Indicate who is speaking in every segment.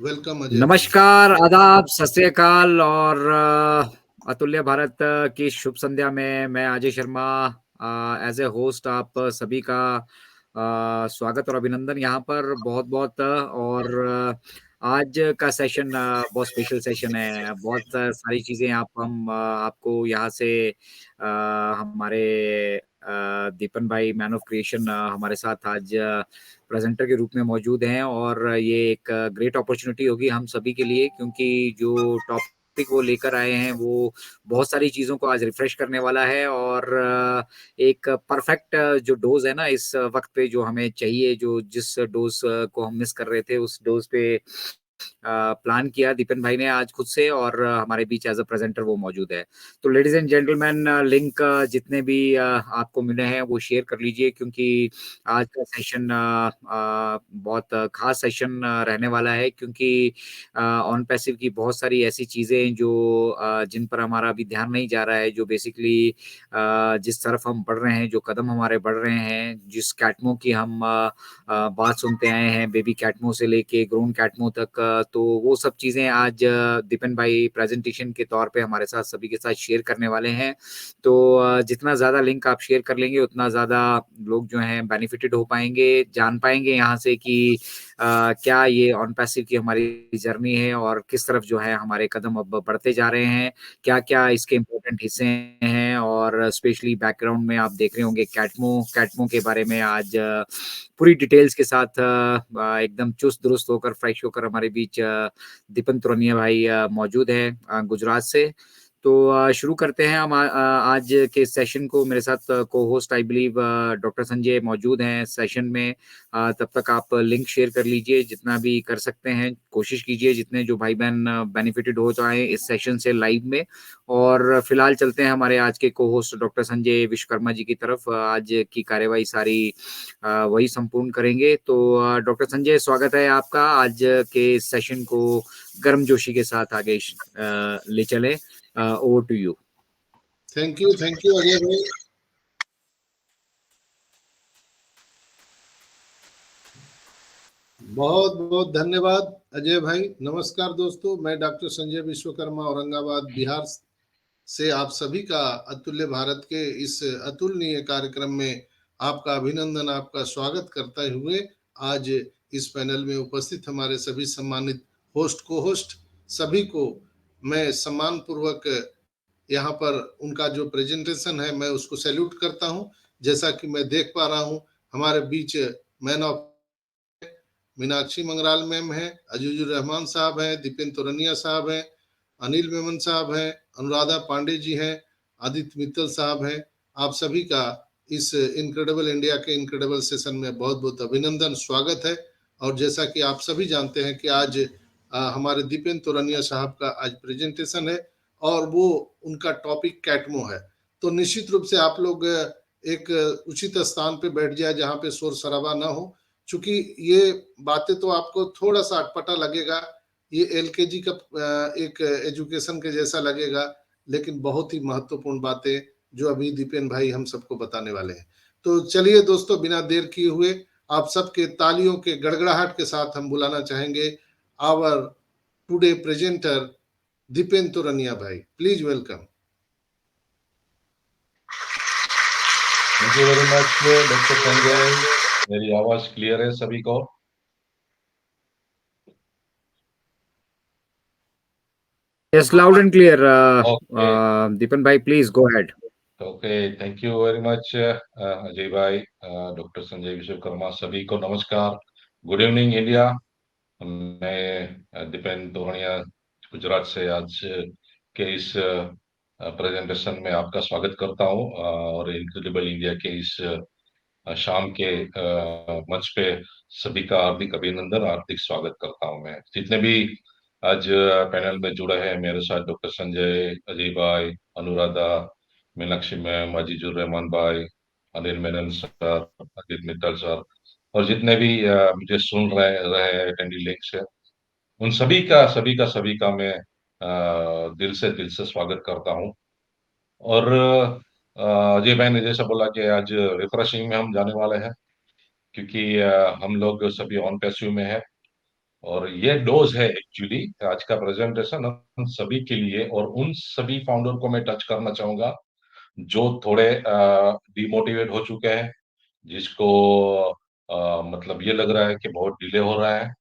Speaker 1: Welcome Ajay भाई।
Speaker 2: नमस्कार, आदाब, सत श्री अकाल और अतुल्य भारत की शुभ संध्या में मैं Ajay Sharma as a host आप सभी का स्वागत और अभिनंदन यहाँ पर बहुत बहुत और आज का सेशन बहुत स्पेशल सेशन है। बहुत सारी चीजें आपको यहाँ से हमारे दीपन भाई मैन ऑफ क्रिएशन हमारे साथ आज प्रेजेंटर के रूप में मौजूद हैं और ये एक ग्रेट अपॉर्चुनिटी होगी हम सभी के लिए, क्योंकि जो टॉपिक वो लेकर आए हैं वो बहुत सारी चीजों को आज रिफ्रेश करने वाला है और एक परफेक्ट जो डोज है ना इस वक्त पे जो हमें चाहिए, जो जिस डोज को हम मिस कर रहे थे उस डोज पे प्लान किया दीपन भाई ने आज खुद से और हमारे बीच एज अ प्रेजेंटर वो मौजूद है। तो लेडीज एंड जेंटलमैन, लिंक जितने भी आपको मिले हैं वो शेयर कर लीजिए, क्योंकि आज का सेशन बहुत खास सेशन रहने वाला है, क्योंकि ऑन पैसिव की बहुत सारी ऐसी चीजें जो जिन पर हमारा अभी ध्यान नहीं जा रहा है, जो बेसिकली जिस तरफ हम बढ़ रहे हैं, जो कदम हमारे बढ़ रहे हैं, जिस कैटमो की हम बात सुनते आए हैं, बेबी कैटमो से लेके ग्रोन कैटमो तक, तो वो सब चीजें आज दीपन भाई प्रेजेंटेशन के तौर पे हमारे साथ सभी के साथ शेयर करने वाले हैं। तो जितना ज्यादा लिंक आप शेयर कर लेंगे उतना ज्यादा लोग जो हैं बेनिफिटेड हो पाएंगे, जान पाएंगे यहाँ से कि क्या ये ऑन पैसिव की हमारी जर्नी है और किस तरफ जो है हमारे कदम अब बढ़ते जा रहे हैं, क्या क्या इसके इम्पोर्टेंट हिस्से हैं। और स्पेशली बैकग्राउंड में आप देख रहे होंगे कैटमो कैटमो के बारे में आज पूरी डिटेल्स के साथ एकदम चुस्त दुरुस्त होकर फ्रेश होकर हमारे बीच दीपन तुरनिया भाई मौजूद है गुजरात से। तो शुरू करते हैं हम आज के सेशन को। मेरे साथ को host I believe doctor Sanjay मौजूद हैं सेशन में। तब तक आप लिंक शेयर कर लीजिए जितना भी कर सकते हैं, कोशिश कीजिए जितने जो भाई बहन बेनिफिटेड हो जाए इस सेशन से लाइव में। और फिलहाल चलते हैं हमारे आज के को होस्ट डॉक्टर संजय विश्वकर्मा जी की तरफ। आज की कार्यवाही सारी वही संपूर्ण करेंगे। तो डॉक्टर संजय, स्वागत है आपका। आज के सेशन को गर्मजोशी के साथ आगे ले चले। Over to you.
Speaker 1: Thank you Ajay भाई। बहुत बहुत धन्यवाद अजय भाई। नमस्कार दोस्तों, मैं डॉक्टर संजय विश्वकर्मा औरंगाबाद बिहार से आप सभी का अतुल्य भारत के इस अतुलनीय कार्यक्रम में आपका अभिनंदन, आपका स्वागत करते हुए आज इस पैनल में उपस्थित हमारे सभी सम्मानित होस्ट को होस्ट सभी को मैं सम्मान पूर्वक यहाँ पर उनका जो प्रेजेंटेशन है मैं उसको सैल्यूट करता हूँ। जैसा कि मैं देख पा रहा हूँ हमारे बीच मैन ऑफ मीनाक्षी मंगराल मैम है, अजीजुर रहमान साहब हैं, दीपेन तोरनिया साहब हैं, अनिल मेमन साहब हैं, अनुराधा पांडे जी हैं, आदित्य मित्तल साहब हैं। आप सभी का इस इनक्रेडिबल इंडिया के इनक्रेडिबल सेशन में बहुत बहुत अभिनंदन, स्वागत है। और जैसा कि आप सभी जानते हैं कि आज हमारे दीपेन तोरनिया साहब का आज प्रेजेंटेशन है और वो उनका टॉपिक कैटमो है। तो निश्चित रूप से आप लोग एक उचित स्थान पे बैठ जाए जहाँ पे शोर शराबा ना हो, चूंकि ये बातें तो आपको थोड़ा सा अटपटा लगेगा, ये एलकेजी का एक एजुकेशन के जैसा लगेगा, लेकिन बहुत ही महत्वपूर्ण बातें जो अभी दीपेन भाई हम सबको बताने वाले हैं। तो चलिए दोस्तों, बिना देर किए हुए आप सबके तालियों के गड़गड़ाहट के साथ हम बुलाना चाहेंगे आवर टुडे प्रेजेंटर दीपेन तोरनिया भाई। Please welcome.
Speaker 3: Thank you very much doctor Sanjay. मेरी आवाज क्लियर है सभी को?
Speaker 2: Yes, loud and clear.
Speaker 3: Okay
Speaker 2: Deepan bhai, please go ahead.
Speaker 3: Okay, thank you very much Ajay भाई, डॉक्टर संजय विश्वकर्मा, सभी को नमस्कार। Good evening India. मैं दीपेन तोरनिया गुजरात से आज के इस प्रेजेंटेशन में आपका स्वागत करता हूँ और इनक्रेडिबल इंडिया के इस शाम के मंच पे सभी का हार्दिक अभिनंदन, हार्दिक स्वागत करता हूं। मैं जितने भी आज पैनल में जुड़े हैं मेरे साथ, डॉक्टर संजय, अजय भाई, अनुराधा, मीनाक्षी मैम, अजीजुर रहमान भाई, अनिल मेनन सर, अजित मित्तल सर, और जितने भी मुझे सुन रहे अटेंडी लिंक से, उन सभी का मैं दिल से स्वागत करता हूँ। और अजय भाई ने जैसा बोला कि आज रिफ्रेशिंग में हम जाने वाले हैं, क्योंकि हम लोग सभी ऑन पैसिव में हैं और ये डोज है एक्चुअली आज का प्रेजेंटेशन हम सभी के लिए, और उन सभी फाउंडर को मैं टच करना चाहूंगा जो थोड़े डिमोटिवेट हो चुके हैं, जिसको मतलब ये लग रहा है कि बहुत डिले हो रहा है।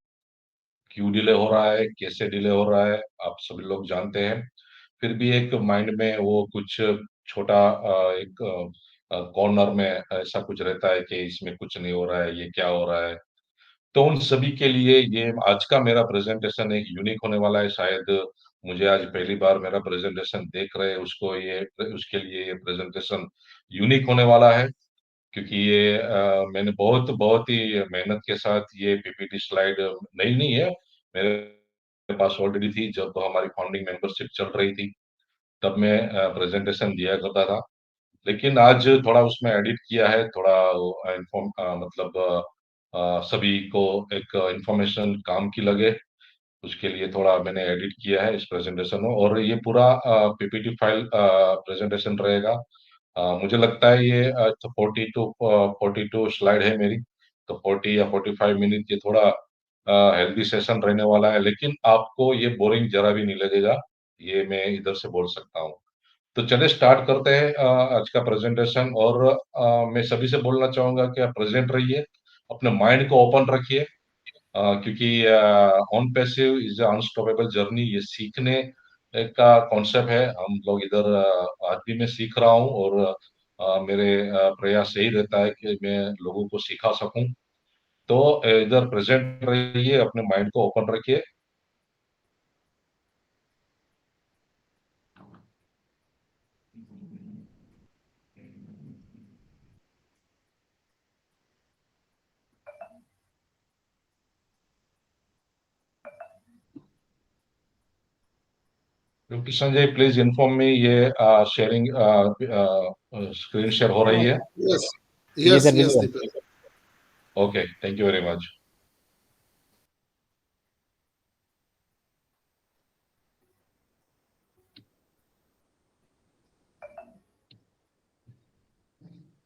Speaker 3: क्यों डिले हो रहा है, कैसे डिले हो रहा है, आप सभी लोग जानते हैं। फिर भी एक माइंड में वो कुछ छोटा एक कॉर्नर में ऐसा कुछ रहता है कि इसमें कुछ नहीं हो रहा है, ये क्या हो रहा है। तो उन सभी के लिए ये आज का मेरा प्रेजेंटेशन एक यूनिक होने वाला है। शायद मुझे आज पहली बार मेरा प्रेजेंटेशन देख रहे हैं उसको ये उसके लिए ये प्रेजेंटेशन यूनिक होने वाला है, क्योंकि ये मैंने बहुत बहुत ही मेहनत के साथ ये पीपीटी स्लाइड नई नहीं है, मेरे पास ऑलरेडी थी जब हमारी फाउंडिंग मेंबरशिप चल रही थी, तब मैं प्रेजेंटेशन दिया करता था। लेकिन आज थोड़ा उसमें एडिट किया है, थोड़ा इन्फॉर्म मतलब सभी को एक इंफॉर्मेशन काम की लगे, उसके लिए थोड़ा मैंने एडिट किया है इस प्रेजेंटेशन में, और ये पूरा पीपीटी फाइल प्रेजेंटेशन रहेगा। मुझे लगता है ये 42 स्लाइड है मेरी, तो 40 या 45 मिनट ये थोड़ा हेल्दी सेशन रहने वाला है, लेकिन आपको ये बोरिंग जरा भी नहीं लगेगा, ये मैं इधर से बोल सकता हूँ। तो चलिए स्टार्ट करते हैं आज का प्रेजेंटेशन। और मैं सभी से बोलना चाहूंगा कि आप प्रेजेंट रहिए, अपने माइंड को ओपन रखिए, क्योंकि on passive is unstoppable journey, ये सीखने का कॉन्सेप्ट है। हम लोग इधर आज भी मैं सीख रहा हूँ, और मेरे प्रयास यही रहता है कि मैं लोगों को सिखा सकूं। तो इधर प्रेजेंट रहिए, अपने माइंड को ओपन रखिए। क्योंकि संजय प्लीज इन्फॉर्म मी, ये शेयरिंग स्क्रीन शेयर हो रही है?
Speaker 1: Yes,
Speaker 2: जी
Speaker 1: yes,
Speaker 2: sir,
Speaker 1: yes,
Speaker 2: visible.
Speaker 1: Deepak.
Speaker 3: Okay, thank you very much.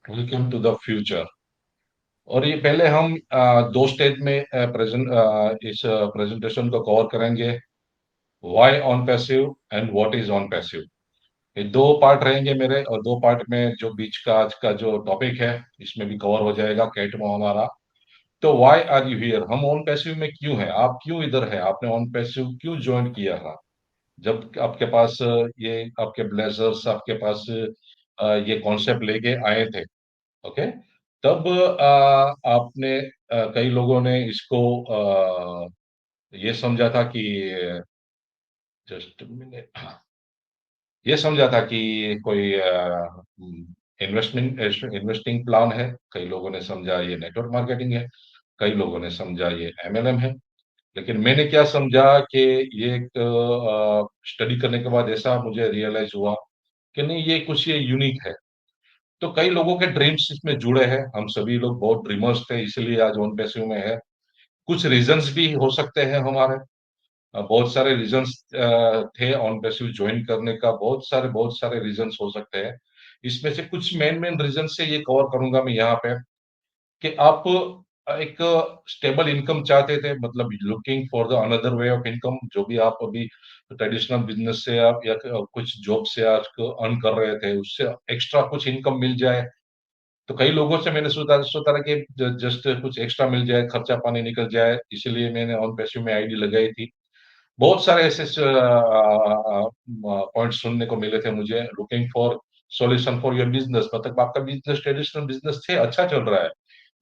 Speaker 3: Welcome to the future. और ये पहले हम दो स्टेज में इस प्रेजेंटेशन को कवर करेंगे। Why on passive and what is on passive, ये दो पार्ट रहेंगे मेरे, और दो पार्ट में जो बीच का आज का जो टॉपिक है इसमें भी कवर हो जाएगा कैटमो हमारा। तो व्हाई आर यू हियर, हम ऑन पैसिव में क्यों है, आप क्यों इधर है, आपने ऑन पैसिव क्यों ज्वाइन किया था? जब आपके पास ये आपके ब्लेजर्स आपके पास ये कॉन्सेप्ट लेके आए थे, ओके, तब आपने कई लोगों ने इसको ये समझा था कि जस्ट मिनट, ये समझा था कि कोई इन्वेस्टिंग प्लान है, कई लोगों ने समझा ये नेटवर्क मार्केटिंग है, कई लोगों ने समझा ये एमएलएम है। लेकिन मैंने क्या समझा कि ये एक स्टडी करने के बाद ऐसा मुझे रियलाइज हुआ कि नहीं, ये कुछ ये यूनिक है। तो कई लोगों के ड्रीम्स इसमें जुड़े हैं, हम सभी लोग बहुत ड्रीमर्स थे, इसलिए आज ऑन पैसिव में है। कुछ रीजंस भी हो सकते हैं हमारे, बहुत सारे रीजंस थे ऑन पैसिव ज्वाइन करने का, बहुत सारे रीजंस हो सकते हैं। इसमें से कुछ मेन मेन रीजन से ये कवर करूंगा मैं यहाँ पे, कि आप एक स्टेबल इनकम चाहते थे, मतलब looking for the another way of income, जो भी आप अभी ट्रेडिशनल बिजनेस से आप या कुछ जॉब से आज अर्न कर रहे थे, उससे एक्स्ट्रा कुछ इनकम मिल जाए। तो कई लोगों से मैंने सोचा था कि जस्ट कुछ एक्स्ट्रा मिल जाए, खर्चा पानी निकल जाए, इसीलिए मैंने ऑन पैसिव में आईडी लगाई थी। बहुत सारे ऐसे पॉइंट सुनने को मिले थे मुझे, looking for solution for your business, मतलब आपका बिजनेस ट्रेडिशनल बिजनेस थे, अच्छा चल रहा है,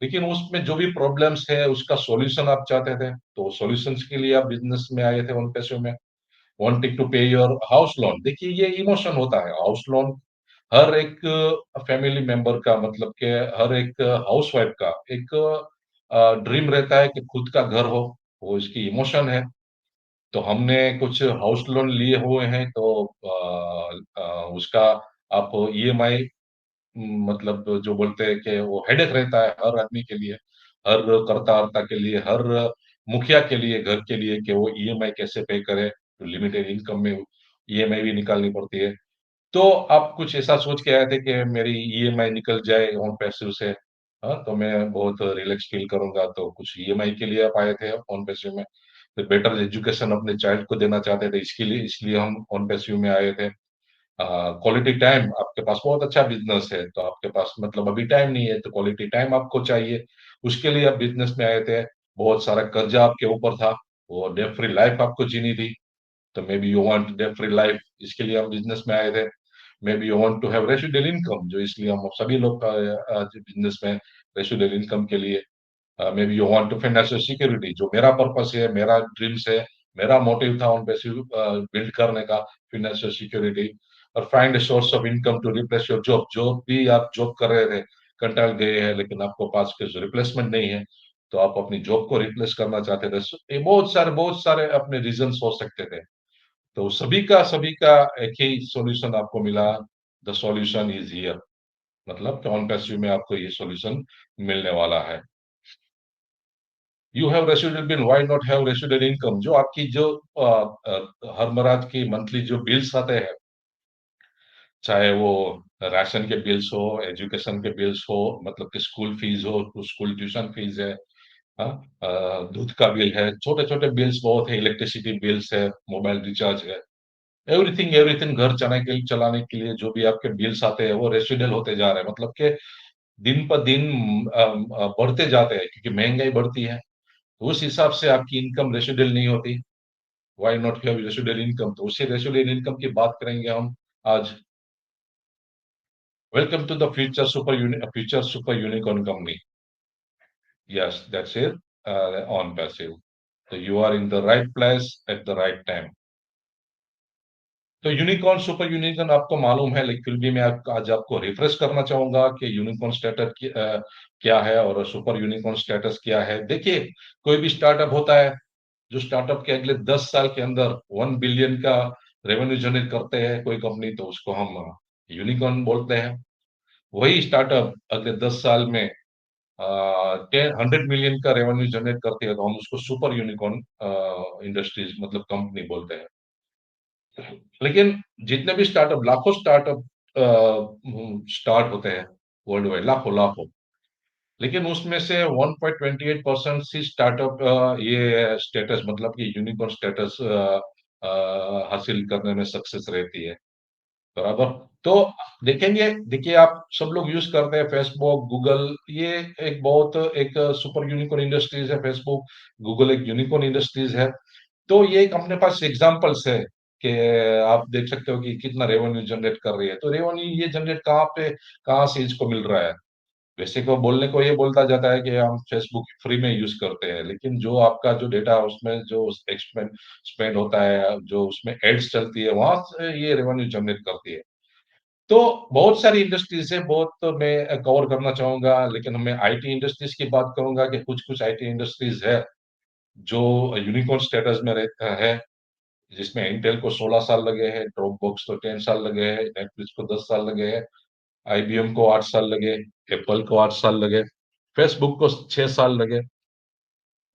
Speaker 3: लेकिन उसमें जो भी प्रॉब्लम्स है उसका सॉल्यूशन आप चाहते थे, तो सॉल्यूशंस के लिए आप बिजनेस में आए थे ऑन पैसिव में। वांटिंग टू पे योर हाउस लोन, देखिए ये इमोशन होता है, हाउस लोन हर एक फैमिली मेंबर का, मतलब के हर एक हाउसवाइफ का एक ड्रीम रहता है कि खुद का घर हो, वो इसकी इमोशन है। तो हमने कुछ हाउस लोन लिए हुए हैं, तो उसका आप ईएमआई, मतलब जो बोलते हैं कि वो हेडेक रहता है हर आदमी के लिए, हर कर्ता के लिए, हर मुखिया के लिए, घर के लिए, कि वो ईएमआई कैसे पे करे, तो लिमिटेड इनकम में ईएमआई भी निकालनी पड़ती है। तो आप कुछ ऐसा सोच के आए थे कि मेरी ईएमआई निकल जाए ऑन पैसिव से, हाँ, तो मैं बहुत रिलैक्स फील करूंगा, तो कुछ ईएमआई के लिए आप आए थे ऑन पैसिव में। बेटर एजुकेशन अपने चाइल्ड को देना चाहते थे, इसलिए हम ऑन पैसिव में आए थे। क्वालिटी टाइम, आपके पास बहुत अच्छा बिजनेस है तो आपके पास मतलब अभी टाइम नहीं है तो क्वालिटी टाइम आपको चाहिए, उसके लिए आप बिजनेस में आए थे। बहुत सारा कर्जा आपके ऊपर था, वो डेट फ्री लाइफ आपको जीनी थी, तो maybe you want debt free life, इसके लिए हम बिजनेस में आए थे। Maybe you want to have residual income, जो इसलिए हम सभी लोग का आज बिजनेस में रेसिडुअल इनकम के लिए। Maybe you want to financial security, जो मेरा पर्पस है, मेरा ड्रीम्स है, मेरा मोटिव था उन पैसे बिल्ड करने का, फाइनेंशियल सिक्योरिटी। और find a source of income to replace your job, जो भी आप जॉब कर रहे थे, कंटाल गए हैं, लेकिन आपको पास के रिप्लेसमेंट नहीं है, तो आप अपनी जॉब को रिप्लेस करना चाहते थे। ये बहुत सारे अपने रीजंस हो सकते थे। तो सभी का एक ही सॉल्यूशन आपको मिला, द सॉल्यूशन इज हियर, मतलब कि ऑन पैसिव में आपको ये सॉल्यूशन मिलने वाला है। You have residual bill, why not have residual income, जो आपकी जो हर मराज की मंथली जो बिल्स आते हैं, चाहे वो राशन के बिल्स हो, एजुकेशन के बिल्स हो, मतलब कि स्कूल फीस हो, तो स्कूल ट्यूशन फीस है, हाँ, दूध का बिल है, छोटे छोटे बिल्स बहुत है, इलेक्ट्रिसिटी बिल्स है, मोबाइल रिचार्ज है, एवरीथिंग घर चलाने के लिए जो भी आपके बिल्स आते हैं वो रेसिडुअल होते जा रहे हैं, मतलब कि दिन पर दिन बढ़ते जाते हैं, क्योंकि महंगाई बढ़ती है, तो उस हिसाब से आपकी इनकम रेसिडुअल नहीं होती। Why not have residual income, तो उसी रेसिडुअल इनकम की बात करेंगे हम आज। Welcome to the future super unicorn company. Yes, that's it, on passive. So you are in the right place at the right time. तो यूनिकॉर्न सुपर यूनिकॉर्न आपको मालूम है, लेकिन फिर भी मैं आज आपको रिफ्रेश करना चाहूंगा कि यूनिकॉर्न स्टेटस क्या है और सुपर यूनिकॉर्न स्टेटस क्या है। देखिए, कोई भी स्टार्टअप होता है, जो स्टार्टअप के अगले 10 साल के अंदर 1 बिलियन का रेवेन्यू जनरेट करते हैं कोई कंपनी, तो उसको हम यूनिकॉर्न बोलते हैं। वही स्टार्टअप अगले 10 साल में 100 मिलियन का रेवेन्यू जनरेट करती है, तो हम उसको सुपर यूनिकॉर्न इंडस्ट्रीज मतलब कंपनी बोलते हैं। लेकिन जितने भी स्टार्टअप, लाखों स्टार्टअप स्टार्ट होते हैं वर्ल्ड वाइड, लाखों लाखों, लेकिन उसमें से 1.28% सी स्टार्टअप ये स्टेटस मतलब कि यूनिकॉर्न स्टेटस हासिल करने में सक्सेस रहती है, बराबर। तो देखेंगे, देखिए आप सब लोग यूज करते हैं फेसबुक, गूगल, ये एक बहुत एक सुपर यूनिकॉर्न इंडस्ट्रीज है। फेसबुक, गूगल एक यूनिकॉर्न इंडस्ट्रीज है। तो ये एक अपने पास एग्जांपल्स है कि आप देख सकते हो कि कितना रेवेन्यू जनरेट कर रही है। तो रेवेन्यू ये जनरेट कहाँ से इसको मिल रहा है। वैसे को बोलने को ये बोलता जाता है कि हम फेसबुक फ्री में यूज करते हैं, लेकिन जो आपका जो डेटा उसमें जो स्पेंड होता है, जो उसमें एड्स चलती है, वहां से ये रेवेन्यू जनरेट करती है। तो बहुत सारी इंडस्ट्रीज है, बहुत तो मैं कवर करना चाहूंगा, लेकिन मैं आईटी इंडस्ट्रीज की बात करूंगा कि कुछ कुछ आईटी इंडस्ट्रीज है जो यूनिकॉर्न स्टेटस में रहता है, जिसमें इंटेल को 16 साल लगे हैं, ड्रॉपबॉक्स को 10 साल लगे हैं, नेटफ्लिक्स को 10 साल लगे हैं, आईबीएम को 8 साल लगे, एप्पल को 8 साल लगे, फेसबुक को 6 साल लगे,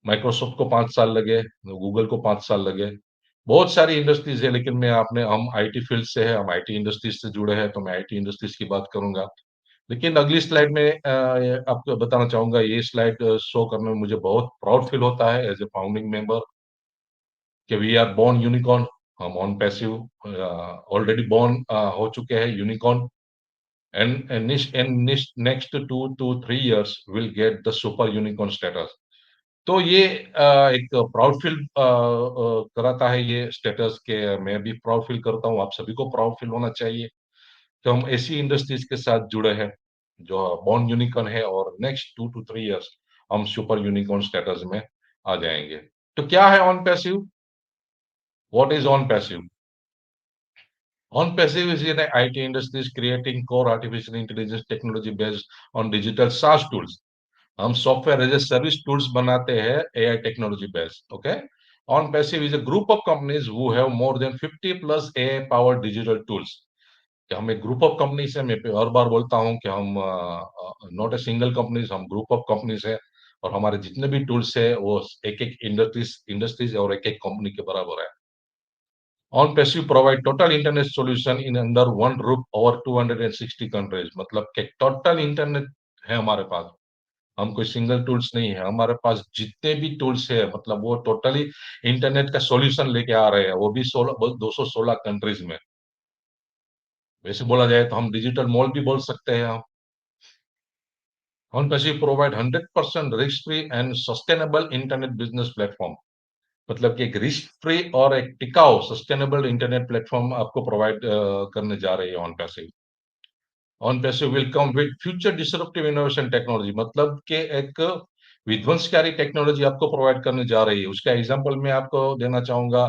Speaker 3: माइक्रोसॉफ्ट को 5 साल लगे, गूगल को 5 साल लगे। बहुत सारी इंडस्ट्रीज है, लेकिन मैं आपने हम आईटी फील्ड से है, हम आईटी इंडस्ट्रीज से जुड़े हैं, तो मैं आईटी इंडस्ट्रीज की बात करूंगा। लेकिन अगली स्लाइड में आपको बताना चाहूंगा, ये स्लाइड शो करने में मुझे बहुत प्राउड फील होता है एज ए फाउंडिंग मेंबर, कि वी आर बोर्न यूनिकॉर्न। हम ऑन पैसिव ऑलरेडी बोर्न हो चुके हैं unicorn, and next 2 to 3 years will get the super unicorn status. तो ये एक प्राउड फील कराता है ये स्टेटस के, मैं भी प्राउड फील करता हूँ, आप सभी को प्राउड फील होना चाहिए कि हम ऐसी इंडस्ट्रीज के साथ जुड़े हैं जो बॉर्न यूनिकॉर्न है, और नेक्स्ट 2 to 3 years हम सुपर यूनिकॉर्न स्टेटस में आ जाएंगे। तो क्या है on passive? What is on passive? On passive is in IT industries creating core artificial intelligence technology based on digital SaaS tools. हम software as a service tools बनाते हैं AI technology based. Okay, on passive is a group of companies who have more than 50 plus AI powered digital tools. कि हम एक group of companies है, मैं हर बार बोलता हूं कि हम नॉट ए सिंगल कंपनीज, हम ग्रुप ऑफ कंपनीज है, और हमारे जितने भी टूल्स है वो एक एक इंडस्ट्रीज और एक एक कंपनी के बराबर है। On Passive provide total internet solution in under one roof over 260 countries, मतलब कि टोटल इंटरनेट है हमारे पास। हम कोई सिंगल टूल्स नहीं है, हमारे पास जितने भी टूल्स है मतलब वो टोटली इंटरनेट का सॉल्यूशन लेके आ रहे हैं, वो भी 216 कंट्रीज में। वैसे बोला जाए तो हम डिजिटल मॉल भी बोल सकते हैं हम। OnPassive provide 100% risk free and sustainable internet business platform. मतलब कि एक रिस्क फ्री और एक टिकाऊ सस्टेनेबल इंटरनेट प्लेटफॉर्म आपको प्रोवाइड करने जा रही है OnPassive। OnPassive will come with future disruptive innovation technology, मतलब कि एक विध्वंसकारी टेक्नोलॉजी आपको प्रोवाइड करने जा रही है। उसका एग्जांपल मैं आपको देना चाहूंगा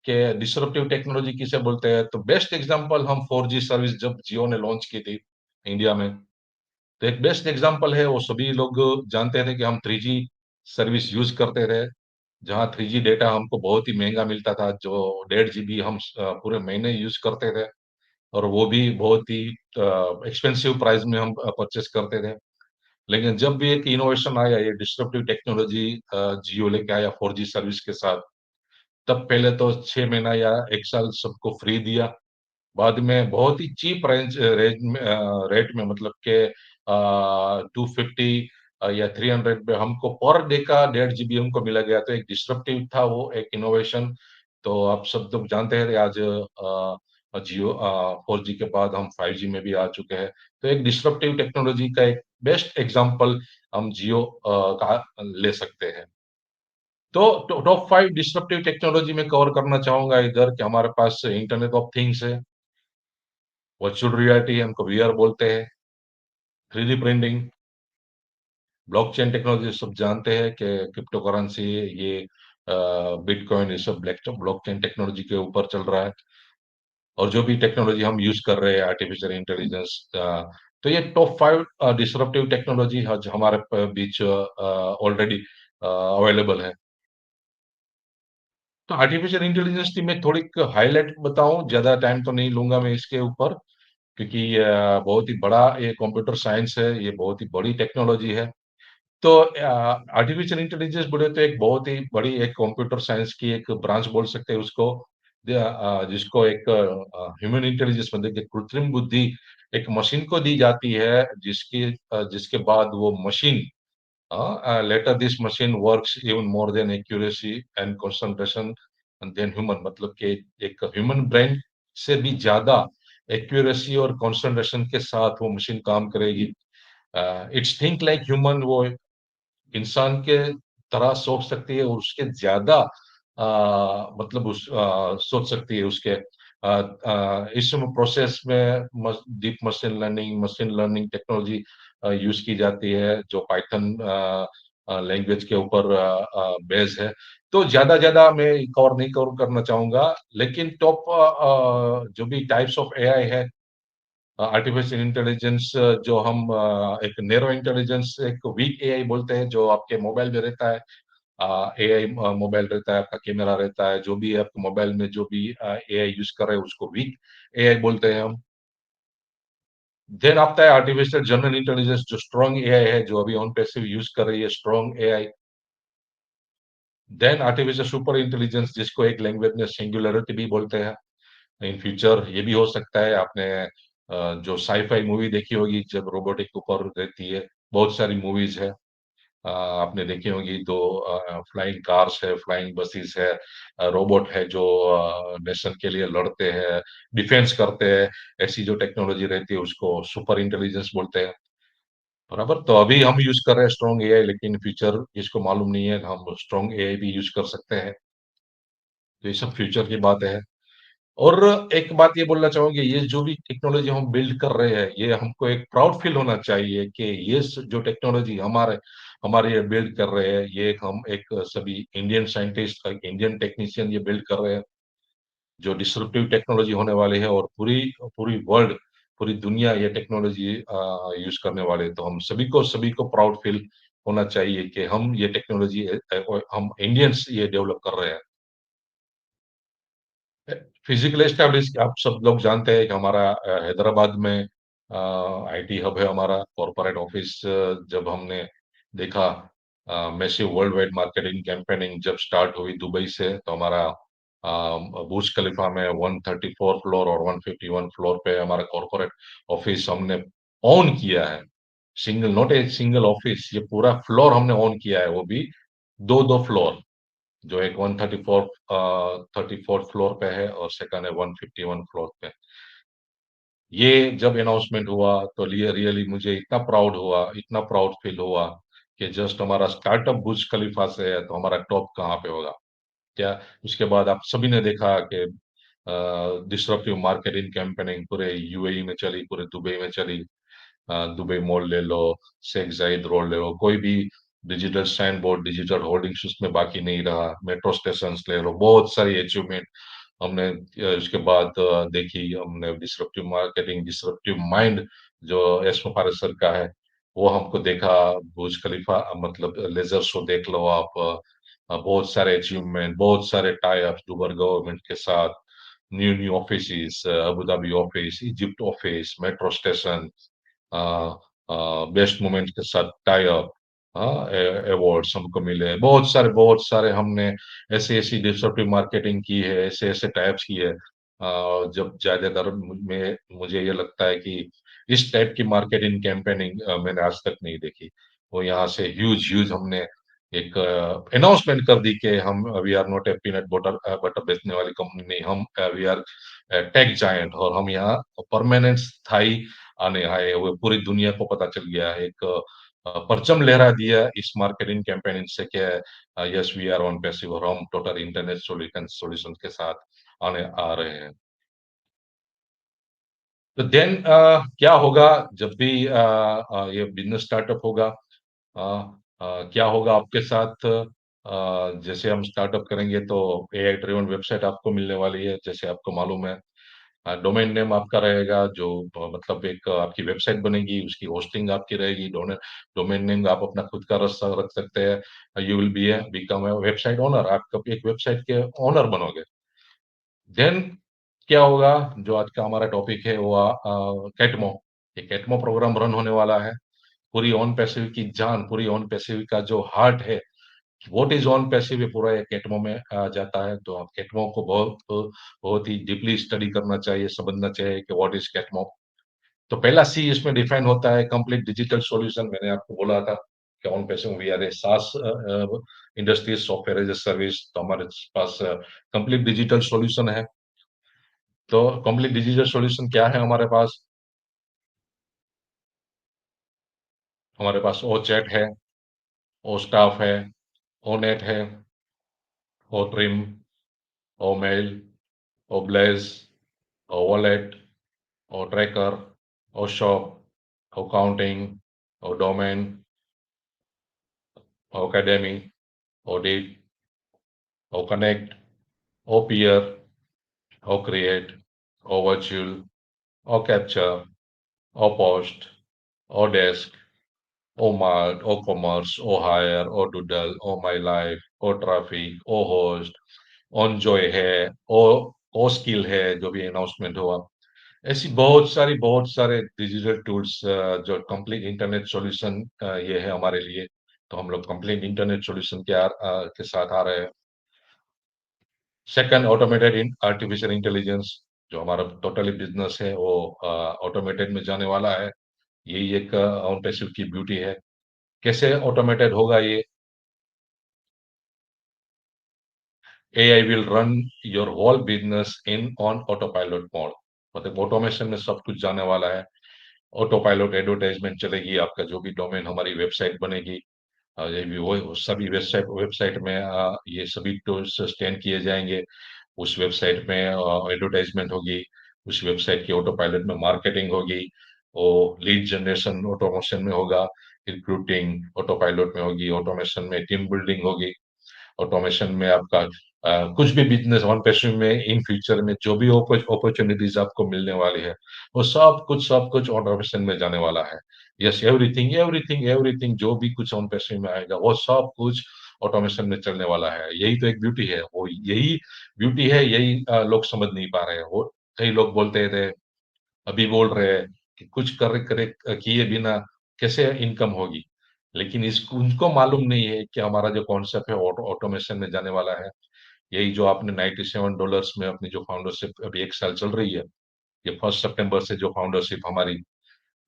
Speaker 3: कि डिसरप्टिव टेक्नोलॉजी किसे बोलते हैं। तो बेस्ट एग्जांपल हम 4G सर्विस जब जियो ने लॉन्च की थी इंडिया में, तो एक बेस्ट एग्जांपल है, वो सभी लोग जानते थे कि हम 3G सर्विस यूज करते थे, जहाँ 3G डेटा हमको बहुत ही महंगा मिलता था, जो 1.5 GB हम पूरे महीने यूज करते थे, और वो भी बहुत ही एक्सपेंसिव प्राइस में हम परचेस करते थे। लेकिन जब भी एक इनोवेशन आया, ये डिस्ट्रप्टिव टेक्नोलॉजी जियो लेके आया 4G सर्विस के साथ, तब पहले तो 6 महीना या 1 साल सबको फ्री दिया। बाद में बहुत ही चीप रेंज में रेट में, मतलब के 250 या 300 पे हमको पर डे का 1.5 GB हमको मिला गया। तो एक डिस्ट्रप्टिव था वो, एक इनोवेशन। तो आप सब लोग जानते हैं आज जियो 4G के बाद हम 5G में भी आ चुके हैं। तो एक डिस्ट्रप्टिव टेक्नोलॉजी का एक बेस्ट एग्जांपल हम जियो का ले सकते हैं। तो टॉप 5 डिस्ट्रप्टिव टेक्नोलॉजी में कवर करना चाहूंगा इधर, कि हमारे पास इंटरनेट ऑफ थिंग्स है, वर्चुअल रियलिटी हमको वीआर बोलते हैं, 3D प्रिंटिंग, ब्लॉकचेन टेक्नोलॉजी सब जानते हैं कि क्रिप्टो करेंसी, ये बिटकॉइन, ये सब ब्लॉकचेन टेक्नोलॉजी के ऊपर चल रहा है। और जो भी टेक्नोलॉजी हम यूज कर रहे हैं, आर्टिफिशियल इंटेलिजेंस, तो ये टॉप 5 डिसरप्टिव टेक्नोलॉजी हमारे बीच ऑलरेडी अवेलेबल है। तो आर्टिफिशियल इंटेलिजेंस की मैं थोड़ी हाईलाइट बताऊं, ज्यादा टाइम तो नहीं लूंगा मैं इसके ऊपर, क्योंकि बहुत ही बड़ा ये कंप्यूटर साइंस है, ये बहुत ही बड़ी टेक्नोलॉजी है। तो आर्टिफिशियल इंटेलिजेंस बोले तो एक बहुत ही बड़ी एक कंप्यूटर साइंस की एक ब्रांच बोल सकते हैं उसको, जिसको एक ह्यूमन इंटेलिजेंस मतलब कि कृत्रिम बुद्धि एक मशीन को दी जाती है, जिसके बाद वो machine later this machine works even more than accuracy and concentration than human, मतलब कि एक ह्यूमन ब्रेन से भी ज्यादा एक्यूरेसी और कंसंट्रेशन के साथ वो मशीन काम करेगी। इट्स थिंक लाइक ह्यूमन, वो इंसान के तरह सोच सकती है, और उसके ज्यादा मतलब सोच सकती है उसके इस प्रोसेस में deep machine learning technology use की जाती है, जो पाइथन लैंग्वेज के ऊपर बेस है। तो ज्यादा ज्यादा मैं कवर नहीं कवर करना चाहूंगा, लेकिन टॉप जो भी टाइप्स ऑफ एआई है, आर्टिफिशियल इंटेलिजेंस, जो हम एक नैरो इंटेलिजेंस, एक वीक एआई बोलते हैं, जो आपके मोबाइल में रहता है। एआई मोबाइल रहता है, आपका कैमरा रहता है, जो भी आपके मोबाइल में जो भी एआई यूज कर रहे हैं उसको वीक एआई बोलते हैं हम। देन आता है आर्टिफिशियल जनरल इंटेलिजेंस, जो स्ट्रॉन्ग एआई है, जो अभी ऑन पैसिव यूज कर रही है, strong AI. Then artificial super intelligence, जिसको एक लैंग्वेज में सिंगुलरिटी भी बोलते हैं। इन फ्यूचर ये भी हो सकता है। आपने जो साईफाई मूवी देखी होगी, जब रोबोटिक ऊपर रहती है, बहुत सारी मूवीज है, आपने देखी होगी। तो फ्लाइंग कार्स है, फ्लाइंग बसेस है, रोबोट है जो नेशन के लिए लड़ते हैं, डिफेंस करते हैं, ऐसी जो टेक्नोलॉजी रहती है उसको सुपर इंटेलिजेंस बोलते हैं। बराबर। तो अभी हम यूज कर रहे हैं स्ट्रॉन्ग एआई, लेकिन फ्यूचर इसको मालूम नहीं है, हम स्ट्रॉन्ग एआई भी यूज कर सकते हैं। तो ये सब फ्यूचर की बात है। और एक बात ये बोलना चाहूंगी, ये जो भी टेक्नोलॉजी हम बिल्ड कर रहे हैं, ये हमको एक प्राउड फील होना चाहिए कि ये जो टेक्नोलॉजी हमारे हमारे ये बिल्ड कर रहे हैं, ये हम एक सभी इंडियन साइंटिस्ट, इंडियन टेक्नीशियन ये बिल्ड कर रहे हैं, जो डिसरप्टिव टेक्नोलॉजी होने वाली है, और पूरी पूरी वर्ल्ड, पूरी दुनिया ये टेक्नोलॉजी यूज करने वाले हैं। तो हम सभी को प्राउड फील होना चाहिए कि हम ये टेक्नोलॉजी, हम इंडियंस ये डेवलप कर रहे हैं। फिजिकल एस्टैब्लिश आप सब लोग जानते हैं कि हमारा हैदराबाद में आईटी हब है, हमारा कॉर्पोरेट ऑफिस। जब हमने देखा massive world wide marketing campaigning जब स्टार्ट हुई दुबई से, तो हमारा बुर्ज खलीफा में 134 फ्लोर और 151 फ्लोर पे हमारा कॉर्पोरेट ऑफिस हमने ओन किया है। Single, not a single office, ये पूरा फ्लोर हमने ऑन किया है, वो भी दो दो फ्लोर। जो एक 134 34 फ्लोर पे है और सेकंड है 151 फ्लोर पे। ये जब अनाउंसमेंट हुआ तो रियली मुझे इतना प्राउड हुआ, इतना प्राउड फील हुआ कि जस्ट हमारा स्टार्टअप बुर्ज खलीफा से है तो हमारा टॉप कहाँ पे होगा क्या। उसके बाद आप सभी ने देखा कि डिसरप्टिव मार्केटिंग कैंपेनिंग पूरे यूएई में चली, पूरे दुबई में चली। दुबई मॉल ले लो, शेख जायद रोड ले लो, कोई भी digital sign board, digital hoardings उसमें बाकी नहीं रहा। मेट्रो स्टेशन ले लो, बहुत सारी अचीवमेंट हमने उसके बाद देखी। हमने डिसरप्टिव मार्केटिंग, डिसरप्टिव माइंड जो एस्मा फारिस सर का है, वो हमको देखा। बुर्ज खलीफा मतलब लेजर शो देख लो आप। बहुत सारे अचीवमेंट, बहुत सारे टाई अप दुबई गवर्नमेंट के साथ, new new office, Abu Dhabi office, Egypt office, metro station, best moment के साथ टाई अप, अवार्ड्स हमको मिले। बहुत सारे हमने ऐसे ऐसी डिस्ट्रप्टिव मार्केटिंग की है, ऐसे ऐसे टाइप्स की है। जब ज्यादातर में मुझे ये लगता है कि इस टाइप की मार्केटिंग कैंपेनिंग मैंने आज तक नहीं देखी। वो यहाँ से ह्यूज ह्यूज हमने एक अनाउंसमेंट कर दी कि हम we are not a peanut butter butter बेचने वाली कंपनी नहीं, हम वी आर टेक जायंट, और हम यहाँ परमानेंट स्थायी आने आए हुए पूरी दुनिया को पता चल गया है। एक परचम लहरा दिया इस मार्केटिंग कैंपेनिंग से कि yes we are on passive, और हम टोटल इंटरनेट सॉल्यूशन के साथ आने आ रहे हैं। तो देन क्या होगा जब भी ये बिजनेस स्टार्टअप होगा, क्या होगा आपके साथ। जैसे हम स्टार्टअप करेंगे तो एआई ड्रिवन वेबसाइट आपको मिलने वाली है, जैसे आपको मालूम है। डोमेन नेम आपका रहेगा, जो मतलब एक आपकी वेबसाइट बनेगी, उसकी होस्टिंग आपकी रहेगी। डोमेन नेम आप अपना खुद का रख सकते हैं। You will be become a website owner, आप एक वेबसाइट के ओनर बनोगे। देन क्या होगा, जो आज का हमारा टॉपिक है वो कैटमो। ये कैटमो प्रोग्राम रन होने वाला है। पूरी ऑन पैसिव की जान, पूरी ऑन पैसिव का जो हार्ट है, व्हाट इज ऑन पैसिव, ये पूरा एक कैटमो में आ जाता है। तो आप कैटमो को बहुत बहुत ही डीपली स्टडी करना चाहिए, समझना चाहिए कि व्हाट इज कैटमो। तो पहला सी इसमें डिफाइन होता है कंप्लीट डिजिटल सॉल्यूशन। मैंने आपको बोला था कि on passive we are a SaaS industry, software as a service. तो हमारे पास कंप्लीट डिजिटल सॉल्यूशन है। तो कंप्लीट डिजिटल सॉल्यूशन क्या है हमारे पास? हमारे पास ओ चैट है, ओ स्टाफ है, ओ नेट है, O trim, O mail, O blaze, O wallet, O tracker, O shop, O counting, O domain, O academy, O dit, O connect, O peer, O create, O virtual, O capture, O post, O desk, O mart, O commerce, O hire, O doodle, O my life, O traffic, O host, enjoy है, O skill है, जो भी announcement हुआ। ऐसी बहुत सारे digital tools जो complete internet solution ये है हमारे लिए। तो हम लोग कंप्लीट इंटरनेट सॉल्यूशन के साथ आ रहे हैं। Second, automated in artificial intelligence. जो हमारा टोटली बिजनेस है वो ऑटोमेटेड में जाने वाला है। यही एक ऑन पैसिव की ब्यूटी है। कैसे ऑटोमेटेड होगा ये? AI will run your whole business in on autopilot mode। मतलब ऑटोमेशन में सब कुछ जाने वाला है। ऑटो पायलट एडवर्टाइजमेंट चलेगी, आपका जो भी डोमेन, हमारी वेबसाइट बनेगी, ये भी वो सभी वेबसाइट वेबसाइट में ये सभी टूल्स स्टैंड किए जाएंगे। उस वेबसाइट में एडवर्टाइजमेंट होगी, उस वेबसाइट की ऑटो पायलट में मार्केटिंग होगी, और लीड जनरेशन ऑटोमेशन में होगा, रिक्रूटिंग ऑटो पायलट में होगी, ऑटोमेशन में टीम बिल्डिंग होगी, ऑटोमेशन में आपका कुछ भी बिजनेस ऑन पैसिव में इन फ्यूचर में जो भी अपॉर्चुनिटीज आपको मिलने वाली है, वो सब कुछ ऑटोमेशन में जाने वाला है। यस, एवरीथिंग एवरीथिंग एवरीथिंग जो भी कुछ ऑन पैसिव में आएगा वो सब कुछ ऑटोमेशन में चलने वाला है। यही तो एक ब्यूटी है, वो यही ब्यूटी है, यही लोग समझ नहीं पा रहे हैं। वो कई लोग बोलते थे, अभी बोल रहे हैं कि कुछ करे करे किए बिना कैसे इनकम होगी। लेकिन इस उनको मालूम नहीं है कि हमारा जो कॉन्सेप्ट है ऑटोमेशन में जाने वाला है। यही जो आपने $97 में अपनी जो फाउंडरशिप अभी 1 साल चल रही है, ये 1 सितंबर से जो फाउंडरशिप हमारी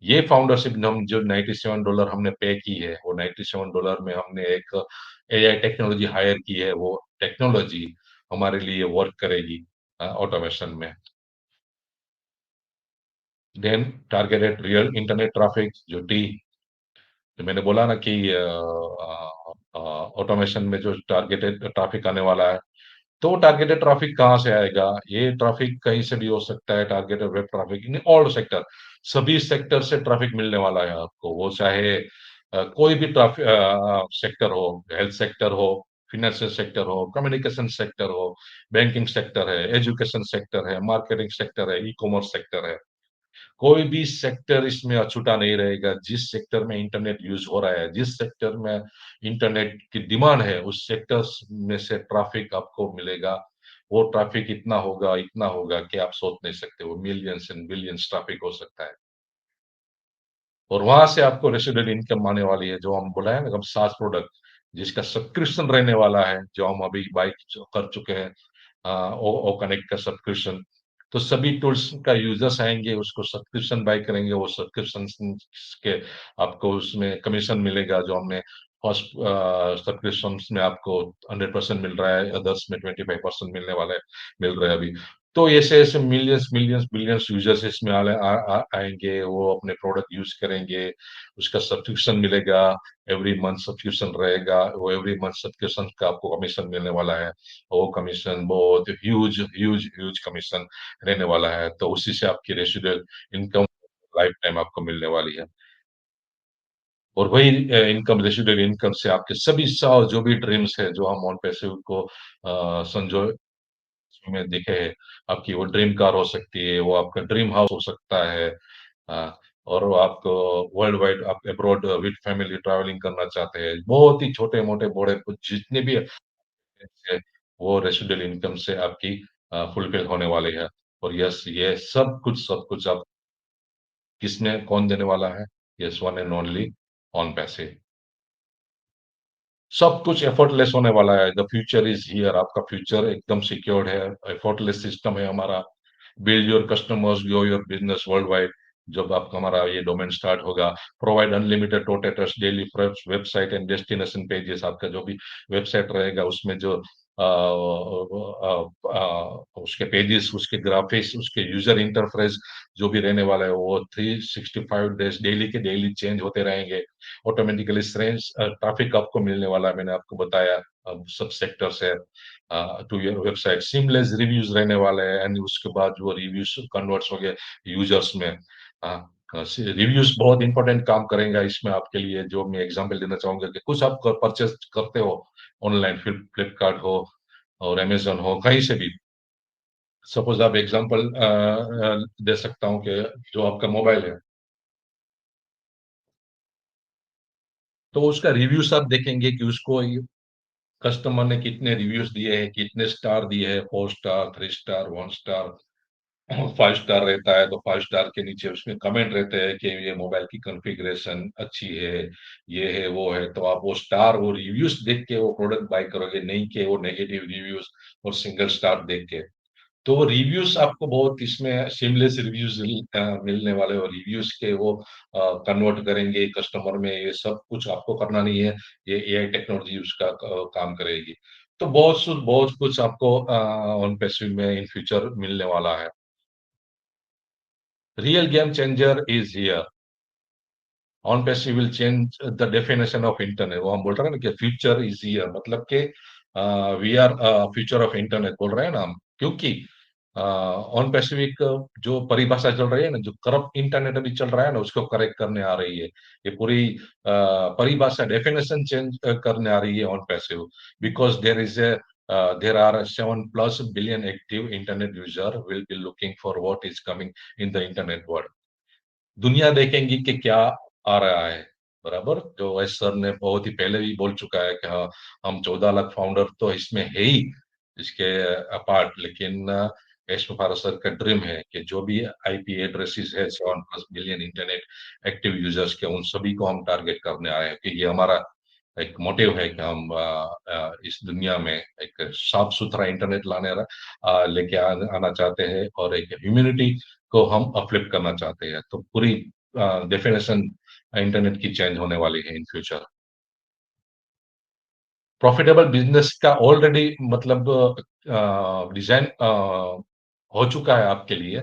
Speaker 3: ये फाउंडरशिप हम जो $97 हमने पे की है, वो $97 में हमने एक एआई टेक्नोलॉजी हायर की है, वो टेक्नोलॉजी हमारे लिए वर्क करेगी ऑटोमेशन में। Then targeted real internet traffic जो टी तो मैंने बोला ना कि ऑटोमेशन में जो टारगेटेड ट्रैफिक आने वाला है, तो टारगेटेड ट्रैफिक कहाँ से आएगा? ये ट्रैफिक कहीं से भी हो सकता है, targeted web traffic in all sector, सभी सेक्टर से ट्रैफिक मिलने वाला है आपको। वो चाहे कोई भी ट्रैफिक सेक्टर हो, हेल्थ सेक्टर हो, फाइनेंशियल सेक्टर हो, कम्युनिकेशन सेक्टर हो, बैंकिंग सेक्टर है, एजुकेशन सेक्टर है, मार्केटिंग सेक्टर है, ई कॉमर्स सेक्टर है। कोई भी सेक्टर इसमें अछूता नहीं रहेगा। जिस सेक्टर में इंटरनेट यूज हो रहा है, जिस सेक्टर में इंटरनेट की डिमांड है, उस सेक्टर में से ट्रैफिक आपको मिलेगा। वो ट्रैफिक इतना होगा कि आप सोच नहीं सकते। वो मिलियंस एंड बिलियंस ट्रैफिक हो सकता है। और वहां से आपको रेसिडुअल इनकम आने वाली है, जो हम बोला है ना, हम सास प्रोडक्ट जिसका सब्सक्रिप्शन रहने वाला है, जो हम अभी बाई कर चुके हैं, ओ कनेक्ट का सब्सक्रिप्शन। तो सभी टूल्स का यूजर्स आएंगे, उसको सब्सक्रिप्शन बाय करेंगे, वो सब्सक्रिप्शन के आपको उसमें कमीशन मिलेगा। जो हमने फर्स्ट सब्सक्रिप्शन में आपको 100% मिल रहा है, अदर्स में 25% मिलने वाला है, मिल रहा है अभी। तो ऐसे ऐसे मिलियंस मिलियंस बिलियंस यूजर्स इसमें आएंगे, वो अपने प्रोडक्ट यूज करेंगे, उसका सब्सक्रिप्शन मिलेगा, एवरी मंथ सब्सक्रिप्शन रहेगा, वो एवरी मंथ सब्सक्रिप्शन का आपको कमीशन मिलने वाला है। वो कमीशन बहुत ह्यूज ह्यूज ह्यूज कमीशन रहने वाला है। तो उसी से आपकी रेसिडुअल इनकम लाइफ टाइम आपको मिलने वाली है। और वही इनकम, रेसिडुअल इनकम से आपके सभी 100 जो भी ड्रीम्स है, जो हम ऑन पैसिव को संजो में देखे हैं, आपकी वो ड्रीम कार हो सकती है, वो आपका ड्रीम हाउस हो सकता है। और वो आपको वर्ल्ड वाइड आप अब्रॉड विद फैमिली ट्रैवलिंग करना चाहते हैं, बहुत ही छोटे मोटे बड़े जितने भी है, वो रेसिडुअल इनकम से आपकी फुलफिल होने वाली है। और यस, ये सब कुछ आप किसने कौन देने वाला है? Yes, one and only on पैसे। सब कुछ एफर्टलेस होने वाला है। The future is here. आपका फ्यूचर एकदम सिक्योर्ड है। एफर्टलेस सिस्टम है हमारा। Build your customers, grow your business world wide. जब आपका हमारा ये डोमेन स्टार्ट होगा, provide unlimited rotators daily website and destination pages. आपका जो भी वेबसाइट रहेगा, उसमें जो उसके पेजेस, उसके ग्राफिक्स, उसके यूजर इंटरफेस जो भी रहने वाला है, वो 365 डेज डेली के डेली चेंज होते रहेंगे। ऑटोमेटिकली ट्रैफिक आपको मिलने वाला है, मैंने आपको बताया। अब सब सेक्टर से to your website seamless reviews रहने वाले हैं, एंड उसके बाद वो रिव्यूज कन्वर्ट्स हो गए यूजर्स में। रिव्यूज बहुत इंपॉर्टेंट काम करेंगे इसमें आपके लिए। जो मैं एग्जांपल देना चाहूंगा कि कुछ आप परचेस करते हो ऑनलाइन, फ्लिपकार्ट हो और अमेजन हो, कहीं से भी। सपोज आप एग्जांपल दे सकता हूँ कि जो आपका मोबाइल है, तो उसका रिव्यूज आप देखेंगे कि उसको कस्टमर ने कितने रिव्यूज दिए हैं, कितने स्टार दिए हैं, 4 स्टार, 3 स्टार, 1 स्टार, 5 स्टार रहता है। तो 5 स्टार के नीचे उसमें कमेंट रहते हैं कि ये मोबाइल की कॉन्फ़िगरेशन अच्छी है, ये है वो है। तो आप वो स्टार, वो रिव्यूज देख के वो प्रोडक्ट बाय करोगे, नहीं कि वो नेगेटिव रिव्यूज और सिंगल स्टार देख के। तो वो रिव्यूज आपको बहुत इसमें सीमलेस रिव्यूज मिलने वाले, और रिव्यूज के वो कन्वर्ट करेंगे कस्टमर में। ये सब कुछ आपको करना नहीं है, ये एआई टेक्नोलॉजी उसका काम करेगी। तो बहुत कुछ आपको ऑन पैसिव में इन फ्यूचर मिलने वाला है। Real game changer is here. On passive will change the definition of internet. वो हम बोल रहे हैं ना कि फ्यूचर इज हियर, मतलब कि we are future of internet बोल रहे हैं ना हम, क्योंकि ऑन पैसिफिक जो परिभाषा चल रही है ना, जो करप्ट इंटरनेट अभी चल रहा है ना, उसको करेक्ट करने आ रही है। ये पूरी परिभाषा, डेफिनेशन चेंज करने आ रही है on passive. Because there are 7+ billion active internet user will be looking for what is coming in the internet world. दुनिया देखेंगी कि क्या आ रहा है। बराबर, जो एस सर ने बहुत ही पहले भी बोल चुका है कि हाँ, हम 14 लाख फाउंडर तो इसमें है ही इसके अपार्ट। लेकिन एस भारत सर का ड्रीम है कि जो भी आईपी एड्रेसेस है, 7+ बिलियन इंटरनेट एक्टिव यूजर्स के, उन सभी को हम टारगेट करने आए हैं। कि ये हमारा एक मोटिव है कि हम इस दुनिया में एक साफ सुथरा इंटरनेट लेके आना चाहते हैं, और एक ह्यूमैनिटी को हम अपलिफ्ट करना चाहते हैं। तो पूरी डेफिनेशन इंटरनेट की चेंज होने वाली है इन फ्यूचर। प्रॉफिटेबल बिजनेस का ऑलरेडी मतलब डिजाइन हो चुका है आपके लिए।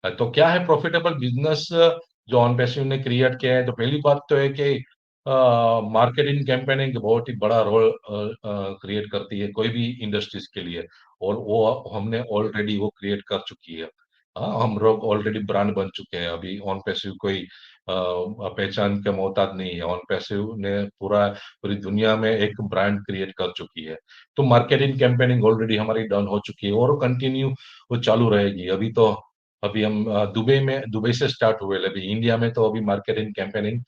Speaker 3: तो क्या है प्रॉफिटेबल बिजनेस जो ऑन पैसिव ने क्रिएट किया है? तो पहली बात तो है कि मार्केटिंग कैंपेनिंग बहुत ही बड़ा रोल क्रिएट करती है कोई भी इंडस्ट्रीज के लिए, और वो हमने ऑलरेडी वो क्रिएट कर चुकी है। हाँ, हम लोग ऑलरेडी ब्रांड बन चुके हैं। अभी ऑन पैसिव कोई पहचान का मोहताज नहीं है। ऑन पैसिव ने पूरी दुनिया में एक ब्रांड क्रिएट कर चुकी है। तो मार्केटिंग कैंपेनिंग ऑलरेडी हमारी डन हो चुकी है और कंटिन्यू वो चालू रहेगी। अभी हम दुबई से स्टार्ट हुए, अभी इंडिया में तो अभी मार्केटिंग कैंपेनिंग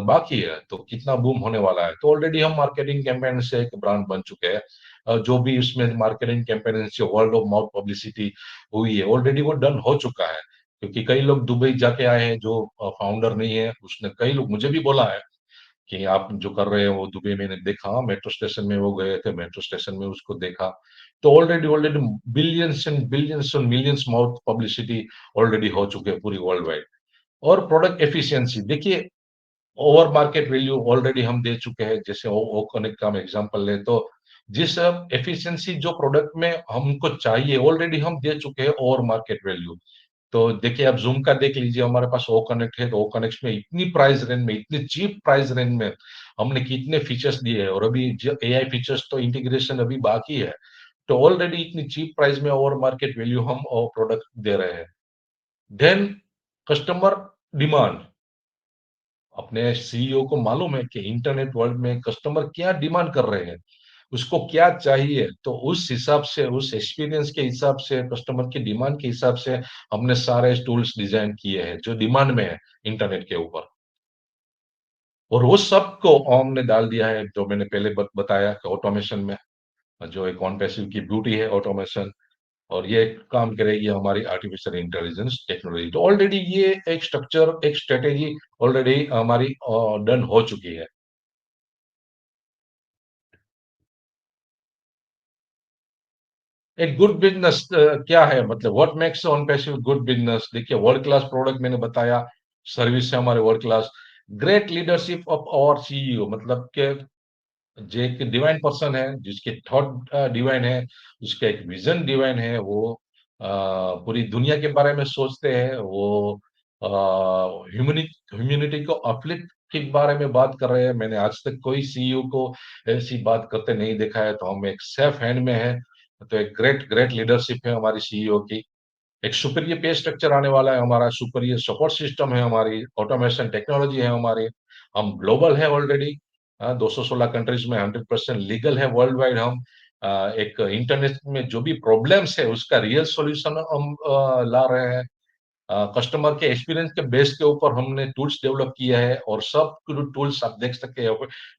Speaker 3: बाकी है। तो कितना बूम होने वाला है। तो ऑलरेडी हम मार्केटिंग कैंपेन से एक ब्रांड बन चुके हैं। जो भी उसमें मार्केटिंग कैंपेन से वर्ल्ड ऑफ माउथ पब्लिसिटी हुई है, ऑलरेडी वो डन हो चुका है। क्योंकि कई लोग दुबई जाके आए हैं जो फाउंडर नहीं है, उसने कई लोग मुझे भी बोला है कि आप जो कर रहे हो वो दुबई मैंने देखा, मेट्रो स्टेशन में वो गए थे, मेट्रो स्टेशन में उसको देखा। तो already already billions and millions mouth publicity already हो चुके हैं पूरी वर्ल्ड वाइड। और प्रोडक्ट एफिशिएंसी देखिए, ओवर मार्केट वैल्यू ऑलरेडी हम दे चुके हैं। जैसे ओ कनेक्ट का हम एग्जांपल ले तो जिस एफिशिएंसी जो प्रोडक्ट में हमको चाहिए ऑलरेडी हम दे चुके हैं ओवर मार्केट वैल्यू। तो देखिए, आप ज़ूम का देख लीजिए, हमारे पास ओ कनेक्ट है, तो ओ कनेक्ट में इतनी प्राइस रेंज में, इतनी चीप प्राइस रेंज में हमने कितने फीचर्स दिए हैं। और अभी एआई फीचर्स तो इंटीग्रेशन अभी बाकी है। तो ऑलरेडी इतनी चीप प्राइस में ओवर मार्केट वैल्यू हम प्रोडक्ट दे रहे हैं। देन कस्टमर डिमांड, अपने सीईओ को मालूम है कि इंटरनेट वर्ल्ड में कस्टमर क्या डिमांड कर रहे हैं, उसको क्या चाहिए। तो उस हिसाब से, उस एक्सपीरियंस के हिसाब से, कस्टमर की डिमांड के हिसाब से हमने सारे टूल्स डिजाइन किए हैं जो डिमांड में है इंटरनेट के ऊपर। और वो सब को हमने डाल दिया है, जो मैंने पहले बताया कि ऑटोमेशन में, जो एक ऑन पैसिव की ब्यूटी है ऑटोमेशन। और ये काम करेगी हमारी आर्टिफिशियल इंटेलिजेंस टेक्नोलॉजी। तो ऑलरेडी ये एक स्ट्रक्चर, एक स्ट्रेटेजी ऑलरेडी हमारी डन हो चुकी है। एक गुड बिजनेस क्या है, मतलब what makes on passive good business? देखिए, वर्ल्ड क्लास प्रोडक्ट मैंने बताया, सर्विस है हमारे world class, great leadership of our CEO, मतलब के जो एक डिवाइन पर्सन है, जिसके थॉट डिवाइन है, उसका एक विजन डिवाइन है। वो पूरी दुनिया के बारे में सोचते हैं। वो ह्यूमैनिटी को अपलिफ्ट के बारे में बात कर रहे हैं। मैंने आज तक कोई सीईओ को ऐसी बात करते नहीं देखा है। तो हम एक सेफ हैंड में है। तो एक ग्रेट ग्रेट लीडरशिप है हमारी सीईओ की। एक सुपीरियर पे स्ट्रक्चर आने वाला है हमारा, सुपीरियर सपोर्ट सिस्टम है हमारी, ऑटोमेशन टेक्नोलॉजी है हमारी। हम ग्लोबल है ऑलरेडी, 216 कंट्रीज में 100% लीगल है वर्ल्ड वाइड। हम एक इंटरनेट में जो भी प्रॉब्लम्स है उसका रियल सॉल्यूशन हम ला रहे हैं। कस्टमर के एक्सपीरियंस के बेस के ऊपर हमने टूल्स डेवलप किया है, और सब टूल्स आप देख सकते हैं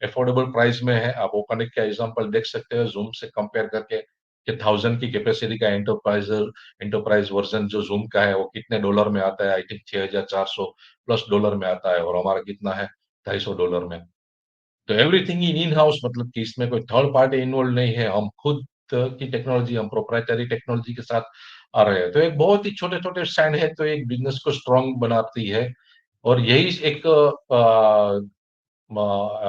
Speaker 3: अफोर्डेबल प्राइस में है। आप ओपन का एग्जांपल देख सकते हैं जूम से कंपेयर करके कि 1000 की कैपेसिटी का एंटरप्राइज वर्जन जो जूम का है वो कितने डॉलर में आता है। आई थिंक 6400 प्लस डॉलर में आता है, और हमारा कितना है, $250 में। तो एवरीथिंग इन हाउस, मतलब कि इसमें कोई थर्ड पार्टी इन्वॉल्व नहीं है। हम खुद की टेक्नोलॉजी, हम प्रोप्राइटरी टेक्नोलॉजी के साथ आ रहे हैं। तो एक बहुत ही छोटे छोटे स्टैंड है, तो एक बिजनेस को स्ट्रांग बनाती है। और यही एक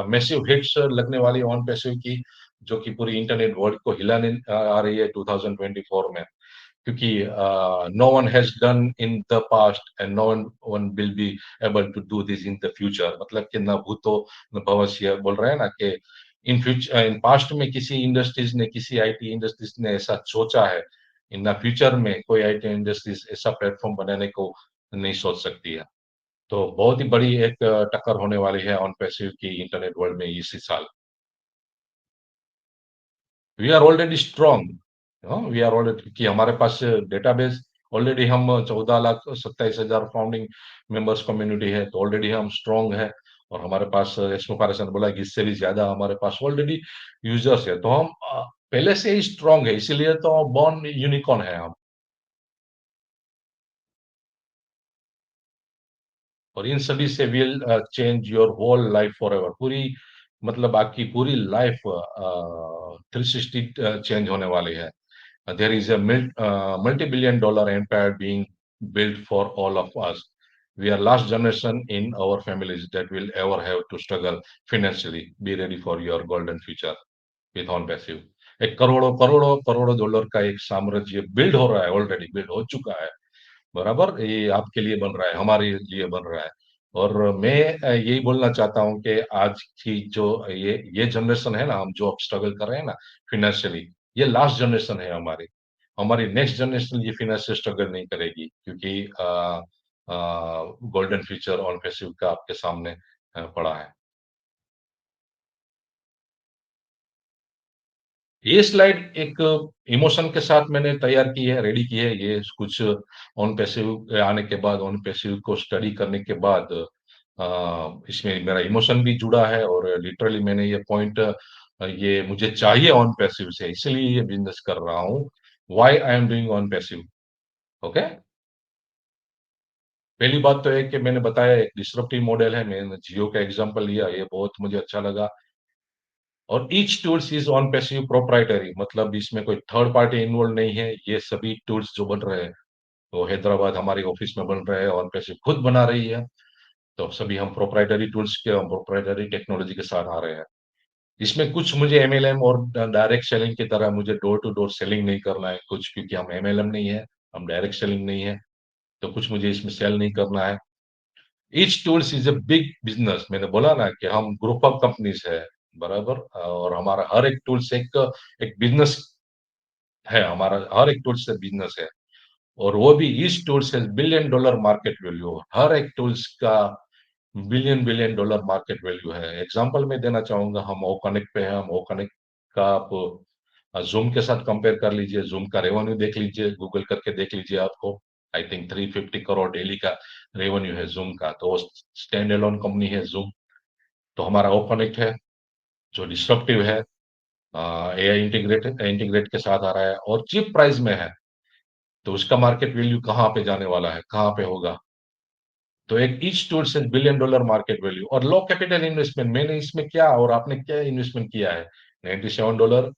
Speaker 3: मैसिव हिट्स लगने वाली ऑन पैसिव की, जो कि पूरी इंटरनेट वर्ल्ड को हिलाने आ रही है 2024 में। क्योंकि no one has done in the past and no one will be able to do this in the future. मतलब कि न भूतो न भविष्य, बोल रहे हैं ना कि इन पास्ट में किसी इंडस्ट्रीज ने, किसी आईटी इंडस्ट्रीज ने ऐसा सोचा है, इन द फ्यूचर में कोई आईटी इंडस्ट्रीज ऐसा प्लेटफॉर्म बनाने को नहीं सोच सकती है। तो बहुत ही बड़ी एक टक्कर होने वाली है ऑन पैसिव की इंटरनेट वर्ल्ड में इसी साल। We are already strong, we are already, कि हमारे पास डेटाबेस ऑलरेडी, हम 14,27,000 फाउंडिंग मेंबर्स कम्युनिटी है। तो ऑलरेडी हम स्ट्रॉन्ग है। और हमारे पास इसमें पारेशन बोला कि इससे भी ज्यादा हमारे पास ऑलरेडी यूजर्स है। तो हम पहले से ही स्ट्रॉन्ग है, इसीलिए तो बॉर्न यूनिकॉर्न है हम। और इन सभी से will change your whole life forever. पूरी, मतलब आपकी पूरी लाइफ 360 चेंज होने वाली है। There is a multi-billion dollar empire being built for all of us. we are last generation in our families that will ever have to struggle financially. Be ready for your golden future with on passive. एक करोड़ों करोड़ों करोड़ों dollar का एक साम्राज्य build हो रहा है, ऑलरेडी बिल्ड हो चुका है, बराबर। ये आपके लिए बन रहा है, हमारे लिए बन रहा है। और मैं यही बोलना चाहता हूँ कि आज की जो ये जनरेशन है ना, हम जो अब स्ट्रगल कर रहे हैं ना फाइनेंशियली, ये लास्ट जनरेशन है हमारी। हमारी नेक्स्ट जनरेशन ये फाइनेंशियल स्ट्रगल नहीं करेगी, क्योंकि गोल्डन फ्यूचर ऑन पैसिव का आपके सामने पड़ा है। ये स्लाइड एक इमोशन के साथ मैंने तैयार की है, रेडी की है। ये कुछ ऑन पैसिव आने के बाद, ऑन पैसिव को स्टडी करने के बाद इसमें मेरा इमोशन भी जुड़ा है, और लिटरली मैंने ये पॉइंट, ये मुझे चाहिए ऑन पैसिव से, इसलिए ये बिजनेस कर रहा हूँ। Why I am doing on passive. Okay, पहली बात तो है कि मैंने बताया एक डिसरप्टिव मॉडल है। मैंने जियो का एग्जांपल लिया, ये बहुत मुझे अच्छा लगा। और each tools is on passive proprietary, मतलब इसमें कोई थर्ड पार्टी इन्वॉल्व नहीं है। ये सभी टूल्स जो बन रहे हैं, तो हैदराबाद हमारी ऑफिस में बन रहे हैं, ऑन पैसिव खुद बना रही है। तो सभी हम प्रोप्राइटरी टूल्स के, हम प्रोप्राइटरी टेक्नोलॉजी के साथ आ रहे हैं। इसमें कुछ मुझे एमएलएम और डायरेक्ट सेलिंग की तरह मुझे डोर टू डोर सेलिंग नहीं करना है कुछ, क्योंकि हम एमएलएम नहीं है, हम डायरेक्ट सेलिंग नहीं है, तो कुछ मुझे इसमें सेल नहीं करना है। Each tools is a big business. मैंने बोला ना कि हम ग्रुप ऑफ कंपनीज है, बराबर। और हमारा हर एक टूल्स एक एक बिजनेस है, हमारा हर एक टूल्स से बिजनेस है। और वो भी each tools has billion dollar market value. हर एक टूल्स का billion billion dollar market value है। एग्जांपल मैं देना चाहूंगा, हम ओ कनेक्ट पे हैं। हम ओ कनेक्ट का आप जूम के साथ कंपेयर कर लीजिए, जूम का रेवेन्यू देख लीजिए, गूगल करके देख लीजिए, आपको आई थिंक 350 करोड़ डेली का रेवेन्यू है जूम का। तो स्टैंड एलोन कंपनी है जूम। तो हमारा ओ कनेक्ट है जो डिस्ट्रप्टिव है, एआई इंटीग्रेट के साथ आ रहा है और चीप प्राइस में है। तो उसका मार्केट वैल्यू कहाँ पे जाने वाला है, कहाँ पे होगा। तो एक ईच टूल से बिलियन डॉलर मार्केट वैल्यू और लो कैपिटल इन्वेस्टमेंट। मैंने इसमें क्या और आपने क्या इन्वेस्टमेंट किया है, $97,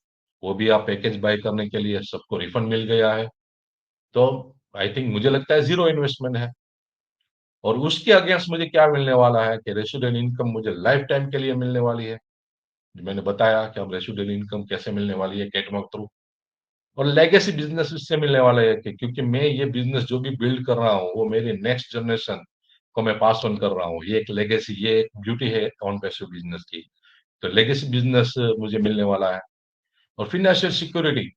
Speaker 3: वो भी आप पैकेज बाय करने के लिए सबको रिफंड मिल गया है। तो आई थिंक मुझे लगता है जीरो इन्वेस्टमेंट है। और उसके अगेंस्ट मुझे क्या मिलने वाला है कि रेसिडुअल इनकम मुझे लाइफ टाइम के लिए मिलने वाली है। मैंने बताया कि अब रेसिडुअल इनकम कैसे मिलने वाली है, कैटवर्क थ्रू। और लेगेसी बिजनेस इससे मिलने वाला है कि क्योंकि मैं ये बिजनेस जो भी बिल्ड कर रहा हूँ वो मेरी नेक्स्ट जनरेशन को मैं पास ऑन कर रहा हूँ। ये एक लेगेसी, ये एक ब्यूटी है ऑन पैसिव बिजनेस की। तो लेगेसी बिजनेस मुझे मिलने वाला है। और फाइनेंशियल सिक्योरिटी,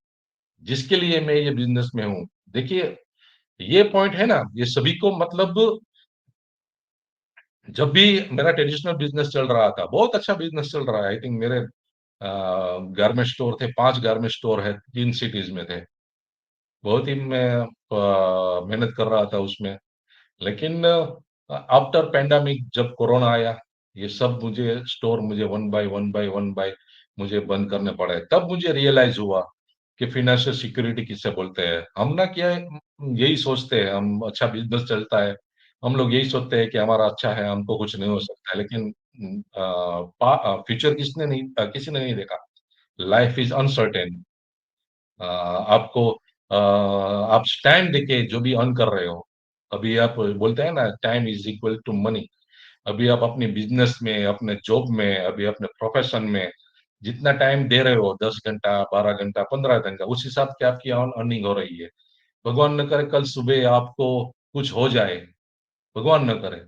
Speaker 3: जिसके लिए मैं ये बिजनेस में हूँ। देखिए, ये पॉइंट है ना, ये सभी को मतलब, जब भी मेरा ट्रेडिशनल बिजनेस चल रहा था, बहुत अच्छा बिजनेस चल रहा है। आई थिंक मेरे गारमेंट स्टोर थे, 5 गारमेंट स्टोर है, 3 सिटीज में थे। बहुत ही मैं मेहनत कर रहा था उसमें। लेकिन आफ्टर पैंडेमिक जब कोरोना आया, ये सब मुझे स्टोर मुझे वन बाय मुझे बंद करने पड़े। तब मुझे रियलाइज हुआ कि फाइनेंशियल सिक्योरिटी किसे बोलते हैं। हम ना क्या यही सोचते हैं, हम अच्छा बिजनेस चलता है, हम लोग यही सोचते हैं कि हमारा अच्छा है, हमको कुछ नहीं हो सकता है। लेकिन फ्यूचर किसी ने नहीं देखा। Life is uncertain. आपको आप टाइम देके जो भी अर्न कर रहे हो, अभी आप बोलते हैं ना time is equal to money. अभी आप अपनी बिजनेस में, अपने जॉब में, अभी अपने प्रोफेशन में जितना टाइम दे रहे हो, 10 घंटा, 12 घंटा, 15 घंटा, उस हिसाब की आपकी अर्निंग हो रही है। भगवान न करे कल सुबह आपको कुछ हो जाए, भगवान न करे,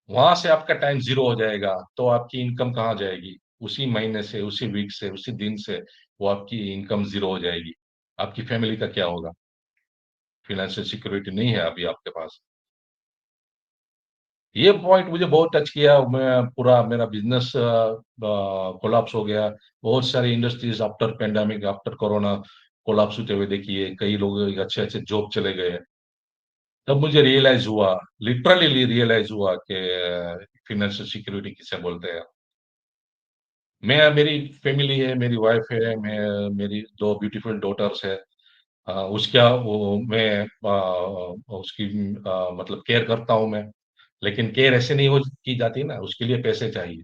Speaker 3: वहां से आपका टाइम जीरो हो जाएगा, तो आपकी इनकम कहाँ जाएगी? उसी महीने से, उसी वीक से, उसी दिन से वो आपकी इनकम जीरो हो जाएगी। आपकी फैमिली का क्या होगा? फाइनेंशियल सिक्योरिटी नहीं है अभी आपके पास। ये पॉइंट मुझे बहुत टच किया। मैं पूरा मेरा बिजनेस कोलैप्स हो गया। बहुत सारी industries after pandemic, after corona collapse होते हुए देखिए, कई लोग अच्छे अच्छे जॉब चले गए। तब मुझे रियलाइज हुआ, लिटरली रियलाइज हुआ कि फाइनेंशियल सिक्योरिटी किसे बोलते हैं। मैं, मेरी फैमिली है, मेरी वाइफ है, मैं, मेरी 2 ब्यूटीफुल डॉटर्स है। उसका वो मैं उसकी मतलब केयर करता हूँ मैं। लेकिन केयर ऐसे नहीं हो की जाती ना, उसके लिए पैसे चाहिए।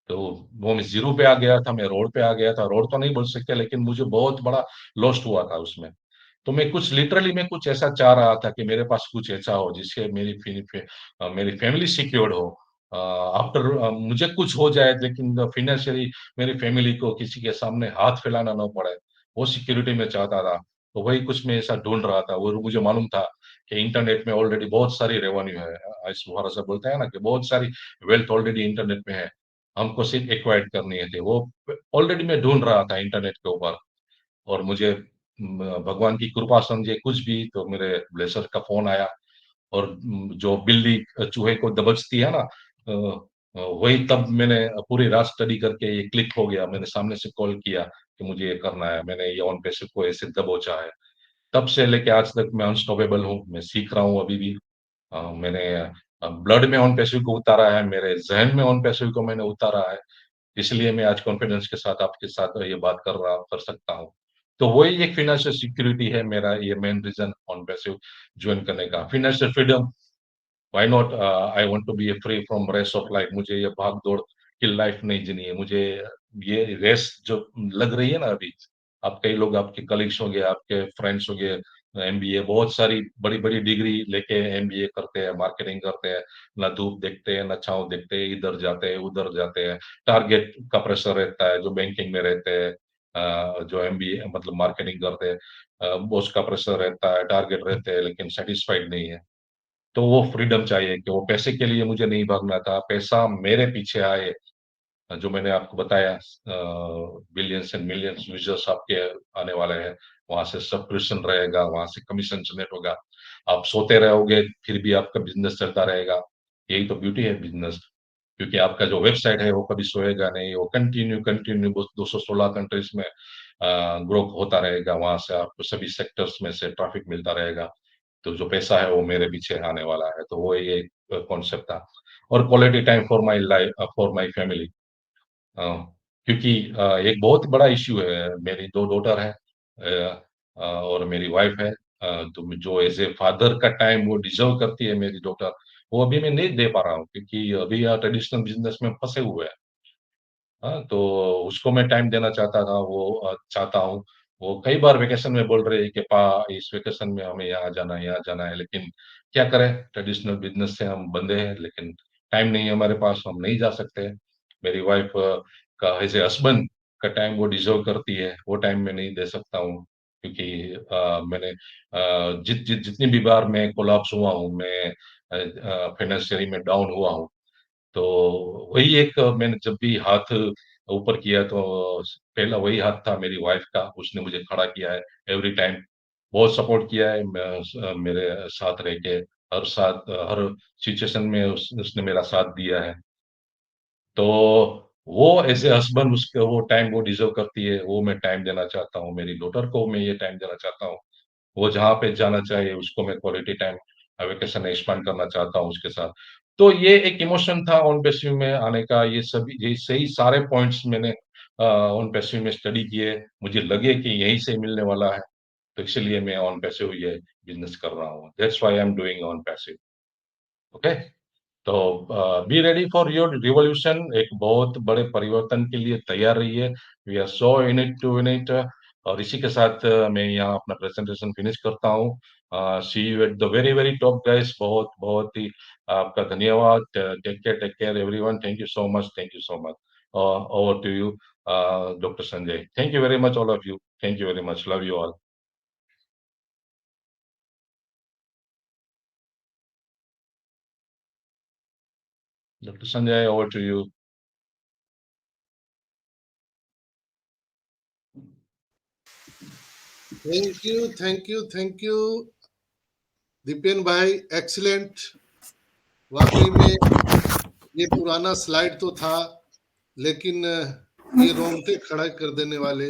Speaker 3: तो वो मैं ज़ीरो पे आ गया था, मैं रोड पे आ गया था। रोड तो नहीं बोल सकते, लेकिन मुझे बहुत बड़ा लॉस्ट हुआ था उसमें। तो मैं कुछ लिटरली मैं कुछ ऐसा चाह रहा था कि मेरे पास कुछ ऐसा हो जिससे मेरी फैमिली सिक्योर्ड हो। आफ्टर मुझे कुछ हो जाए लेकिन फाइनेंशियली मेरी फैमिली को किसी के सामने हाथ फैलाना ना पड़े, वो सिक्योरिटी मैं चाहता था। तो वही कुछ मैं ऐसा ढूंढ रहा था। वो मुझे मालूम था कि इंटरनेट में ऑलरेडी बहुत सारी रेवेन्यू है। इस भारत से बोलते हैं ना कि बहुत सारी वेल्थ ऑलरेडी इंटरनेट में है, हमको सिर्फ एक्वायर करनी है। थे वो ऑलरेडी मैं ढूंढ रहा था इंटरनेट के ऊपर। और मुझे भगवान की कृपा समझे कुछ भी तो मेरे ब्लेसर का फोन आया। और जो बिल्ली चूहे को दबोचती है ना, वही तब मैंने पूरी रात स्टडी करके ये क्लिक हो गया। मैंने सामने से कॉल किया कि मुझे ये करना है, मैंने ये ऑन पैसिव को ऐसे दबोचा है। तब से लेके आज तक मैं अनस्टॉपेबल हूँ, मैं सीख रहा हूँ अभी भी। मैंने ब्लड में ऑन पैसिव को उतारा है, मेरे जहन में ऑन पैसिव को मैंने उतारा है। इसलिए मैं आज कॉन्फिडेंस के साथ आपके साथ ये बात कर सकता हूँ। तो वही एक फाइनेंशियल सिक्योरिटी है मेरा, ये main reason on passive join करने का। Financial freedom, why not, I want to be free from race of life. मुझे ये भाग दौड़ की लाइफ नहीं जीनी है। मुझे ये रेस जो लग रही है ना अभी, आप कई लोग आपके कलीग्स हो गए, आपके फ्रेंड्स हो गए, एमबीए बहुत सारी बड़ी बड़ी डिग्री लेके एमबीए करते हैं, मार्केटिंग करते हैं, ना धूप देखते हैं ना छांव देखते हैं, इधर जाते हैं उधर जाते हैं। टारगेट का प्रेशर रहता है जो बैंकिंग में रहते हैं, जो एमबीए मतलब मार्केटिंग करते हैं, बॉस का प्रेशर रहता है, टारगेट रहते हैं, लेकिन सेटिस्फाइड नहीं है। तो वो फ्रीडम चाहिए कि वो पैसे के लिए मुझे नहीं भागना था, पैसा मेरे पीछे आए। जो मैंने आपको बताया, बिलियंस एंड मिलियंस यूजर्स आपके आने वाले हैं, वहां से सब्सक्रिप्शन रहेगा, वहां से कमीशन जनरेट होगा। आप सोते रहोगे फिर भी आपका बिजनेस चलता रहेगा। यही तो ब्यूटी है बिजनेस। क्योंकि आपका जो वेबसाइट है वो कभी सोएगा नहीं, वो कंटिन्यू कंटिन्यू 216 कंट्रीज में ग्रो होता रहेगा। वहां से आपको सभी सेक्टर्स में से ट्रैफिक मिलता रहेगा। तो जो पैसा है वो मेरे पीछे आने वाला है। तो वो ये कॉन्सेप्ट था। और quality time for my life, for my family. क्योंकि एक बहुत बड़ा इश्यू है, मेरी 2 डॉटर है, और मेरी वाइफ है। तो जो एज ए फादर का टाइम वो डिजर्व करती है मेरी डॉटर, वो अभी मैं नहीं दे पा रहा हूँ क्योंकि अभी ट्रेडिशनल बिजनेस में फंसे हुए हैं। हाँ, तो उसको मैं टाइम देना चाहता था, वो चाहता हूँ। वो कई बार वेकेशन में बोल रहे हैं कि पा इस वेकेशन में हमें यहाँ जाना है, यहाँ जाना है, लेकिन क्या करें, ट्रेडिशनल बिजनेस से हम बंधे हैं, लेकिन टाइम नहीं है हमारे पास, हम नहीं जा सकते। मेरी वाइफ का एज ए हस्बैंड का टाइम वो डिजर्व करती है, वो टाइम मैं नहीं दे सकता हूँ। क्योंकि मैंने जितनी भी बार मैं कोलैप्स हुआ हूँ, मैं फाइनेंशियली में डाउन हुआ हूँ, तो वही एक मैंने जब भी हाथ ऊपर किया तो पहला वही हाथ था मेरी वाइफ का, उसने मुझे खड़ा किया है एवरी टाइम। बहुत सपोर्ट किया है, मेरे साथ रह के हर सिचुएशन में उसने मेरा साथ दिया है। तो वो एज़ ए हस्बैंड उसके वो टाइम वो डिज़र्व करती है, वो मैं टाइम देना चाहता हूँ। मेरी डॉटर को मैं ये टाइम देना चाहता हूँ। वो जहाँ पे जाना चाहे उसको मैं क्वालिटी टाइम वेकेशन में स्पेंड करना चाहता हूँ उसके साथ। तो ये एक इमोशन था ऑन पैसिव में आने का। ये सही सारे पॉइंट्स मैंने ऑन पैसिव में स्टडी किए। मुझे लगे कि यहीं से मिलने वाला है, तो इसीलिए मैं ऑन पैसिव ये बिज़नेस कर रहा हूँ। That's why I am doing on passive. Okay? तो be ready for your revolution. एक बहुत बड़े परिवर्तन के लिए तैयार रहिए। We are so in it to win it. और इसी के साथ मैं यहाँ अपना प्रेजेंटेशन फिनिश करता हूँ। See you at the very very top guys. बहुत बहुत ही आपका धन्यवाद। Take care everyone. Thank you so much, thank you so much. Over to you doctor Sanjay. Thank you very much all of you. Thank you very much. Love you all. Doctor Sanjay, over to you.
Speaker 1: Thank you Dipen भाई, excellent. वाकई में ये पुराना slide तो था, लेकिन ये रोंगटे खड़ा कर देने वाले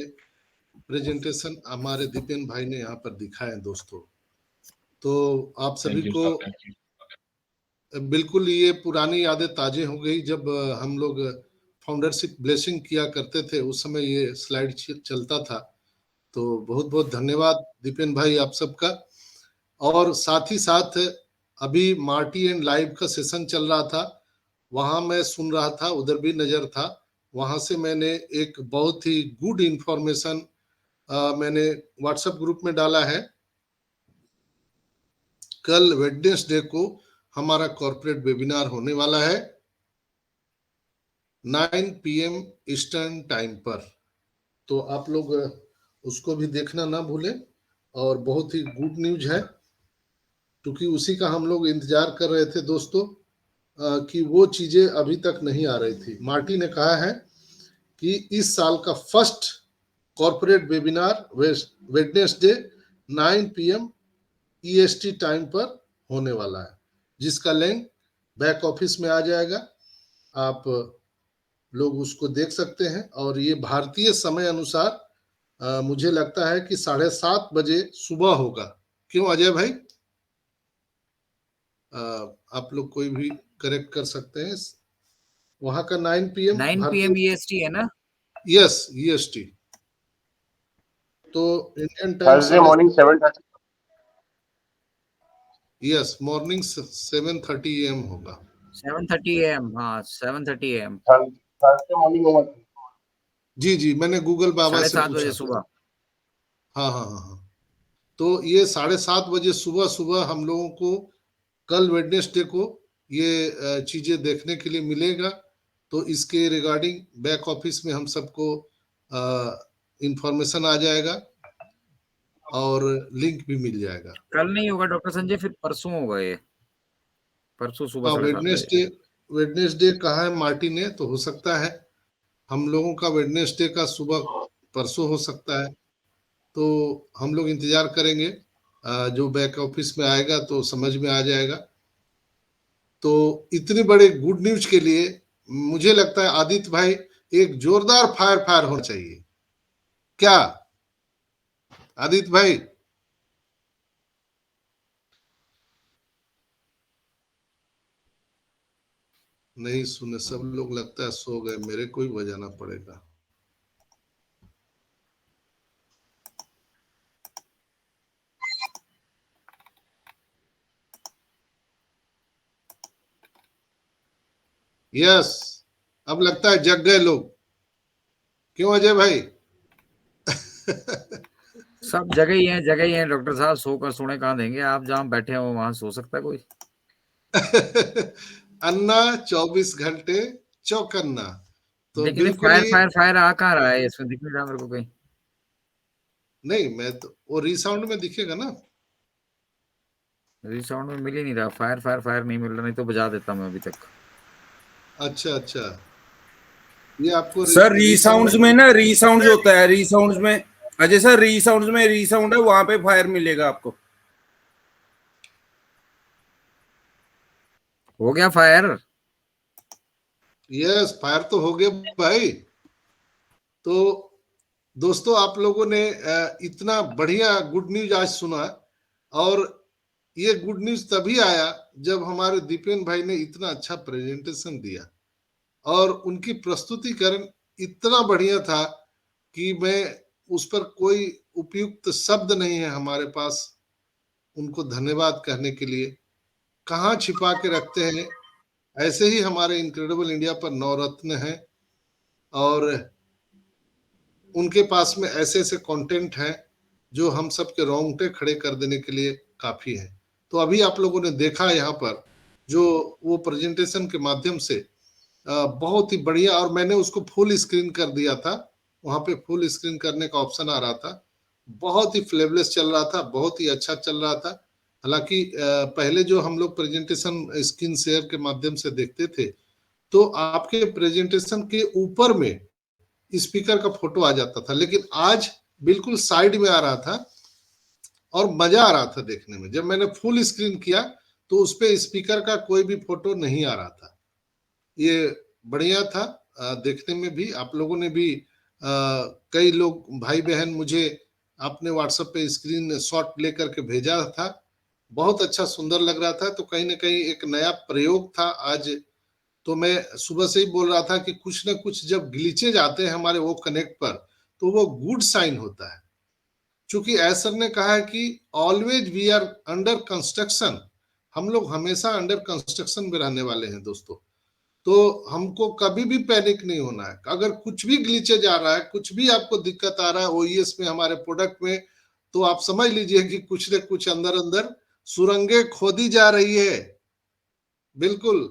Speaker 1: प्रेजेंटेशन हमारे दीपेन भाई ने यहाँ पर दिखाए दोस्तों। तो आप सभी
Speaker 3: थैंक यू
Speaker 1: को
Speaker 3: सर, थैंक यू।
Speaker 1: बिल्कुल ये पुरानी यादें ताजे हो गई। जब हम लोग फाउंडरशिप ब्लेसिंग किया करते थे, उस समय ये स्लाइड चलता था। तो बहुत बहुत धन्यवाद दीपेन भाई आप सबका। और साथ ही साथ अभी मार्टी एंड लाइव का सेशन चल रहा था, वहां मैं सुन रहा था, उधर भी नजर था। वहां से मैंने एक बहुत ही गुड इंफॉर्मेशन मैंने व्हाट्सएप ग्रुप में डाला है। कल वेडनेसडे को हमारा कॉर्पोरेट वेबिनार होने वाला है 9 PM ईस्टर्न टाइम पर। तो आप लोग उसको भी देखना ना भूलें। और बहुत ही गुड न्यूज है, क्योंकि उसी का हम लोग इंतजार कर रहे थे दोस्तों, कि वो चीजें अभी तक नहीं आ रही थी। मार्टी ने कहा है कि इस साल का first corporate webinar Wednesday 9 PM EST time पर होने वाला है, जिसका लिंक बैक ऑफिस में आ जाएगा। आप लोग उसको देख सकते हैं। और ये भारतीय समय अनुसार मुझे लगता है कि 7:30 बजे सुबह होगा। क्यों अजय भाई? आप लोग कोई भी करेक्ट कर सकते हैं। वहां का 9 PM
Speaker 2: 9 PM EST है ना?
Speaker 1: Yes, EST। तो Indian time
Speaker 4: Thursday morning 7:30।
Speaker 1: Yes, morning 7:30 AM होगा।
Speaker 2: 7:30 AM, हाँ 7:30 AM,
Speaker 4: थर्सडे मॉर्निंग होगा।
Speaker 1: जी जी, मैंने गूगल बाबा से
Speaker 2: 7:30
Speaker 1: पूछा
Speaker 2: बजे
Speaker 1: था।
Speaker 2: सुबह।
Speaker 1: हाँ हाँ हाँ हाँ। तो ये 7:30 बजे सुबह सुबह हम लोगों को कल वेडनेसडे को ये चीजें देखने के लिए मिलेगा। तो इसके रिगार्डिंग बैक ऑफिस में हम सबको इंफॉर्मेशन आ जाएगा और लिंक भी मिल जाएगा।
Speaker 2: कल नहीं होगा डॉक्टर संजय, फिर परसों होगा ये, परसों सुबह
Speaker 1: हाँ,
Speaker 2: 7:30 बजे।
Speaker 1: वेडनेसडे कहा है मार्टी ने, तो हो सकता है हम लोगों का वेडनेसडे का सुबह परसों हो सकता है। तो हम लोग इंतजार करेंगे, जो बैक ऑफिस में आएगा तो समझ में आ जाएगा। तो इतनी बड़े गुड न्यूज के लिए मुझे लगता है आदित्य भाई एक जोरदार फायर होना चाहिए। क्या आदित्य भाई? नहीं सुने सब लोग, लगता है सो गए। मेरे को ही बजाना पड़ेगा। यस, अब लगता है जग गए लोग। क्यों अजय भाई?
Speaker 2: सब जगह ही है डॉक्टर साहब, सोकर सोने कहाँ देंगे। आप जहाँ बैठे हो वहां सो सकता है कोई?
Speaker 1: अन्ना 24 घंटे चौकन्ना। तो
Speaker 2: लेकिन
Speaker 1: बिल्कुल ही
Speaker 2: फायर आ कहाँ रहा है इसमें? दिख नहीं रहा मेरे को कहीं।
Speaker 1: नहीं, मैं तो वो रिसाउंड में दिखेगा ना।
Speaker 2: रिसाउंड में मिल ही नहीं रहा। फायर नहीं मिल रहा, नहीं तो बजा देता मैं अभी तक।
Speaker 1: अच्छा अच्छा, ये आपको
Speaker 5: सर
Speaker 1: रिसाउंड
Speaker 5: रीसाउंड्स में ना, रीसाउंड्स होता है, रीसाउंड्स में अजय सर, रीसाउंड्स में रीसाउंड है, वहां पे फायर मिलेगा आपको।
Speaker 2: हो गया फायर?
Speaker 1: यस, फायर तो हो गया भाई। तो दोस्तों, आप लोगों ने इतना बढ़िया गुड न्यूज आज सुना। और ये गुड न्यूज तभी आया जब हमारे दीपेन भाई ने इतना अच्छा प्रेजेंटेशन दिया और उनकी प्रस्तुतिकरण इतना बढ़िया था कि मैं उस पर कोई उपयुक्त शब्द नहीं है हमारे पास उनको धन्यवाद कहने के लिए। कहाँ छिपा के रखते हैं। ऐसे ही हमारे इनक्रेडिबल इंडिया पर नवरत्न हैं और उनके पास में ऐसे ऐसे कंटेंट हैं जो हम सबके रोंगटे खड़े कर देने के लिए काफी है। तो अभी आप लोगों ने देखा यहाँ पर जो वो प्रेजेंटेशन के माध्यम से बहुत ही बढ़िया, और मैंने उसको फुल स्क्रीन कर दिया था। वहां पे फुल स्क्रीन करने का ऑप्शन आ रहा था। बहुत ही फ्लेवलेस चल रहा था, बहुत ही अच्छा चल रहा था। हालांकि पहले जो हम लोग प्रेजेंटेशन स्क्रीन शेयर के माध्यम से देखते थे तो आपके प्रेजेंटेशन के ऊपर में स्पीकर का फोटो आ जाता था, लेकिन आज बिल्कुल साइड में आ रहा था और मजा आ रहा था देखने में। जब मैंने फुल स्क्रीन किया तो उस पे स्पीकर का कोई भी फोटो नहीं आ रहा था। ये बढ़िया था देखने में भी। आप लोगों ने भी कई लोग भाई बहन मुझे आपने व्हाट्सएप पे स्क्रीन शॉट लेकर के भेजा था। बहुत अच्छा सुंदर लग रहा था। तो कहीं ना कहीं एक नया प्रयोग था आज। तो मैं सुबह से ही बोल रहा था कि कुछ ना कुछ जब ग्लिचेज आते हैं हमारे वो कनेक्ट पर तो वो गुड साइन होता है। चूंकि एसर ने कहा है कि always we are under construction, हम लोग हमेशा अंडर कंस्ट्रक्शन में रहने वाले हैं दोस्तों। तो हमको कभी भी पैनिक नहीं होना है। अगर कुछ भी ग्लिचेज आ रहा है, कुछ भी आपको दिक्कत आ रहा है ओईएस में, हमारे प्रोडक्ट में, तो आप समझ लीजिए कि कुछ न कुछ अंदर अंदर सुरंगें खोदी जा रही है। बिल्कुल,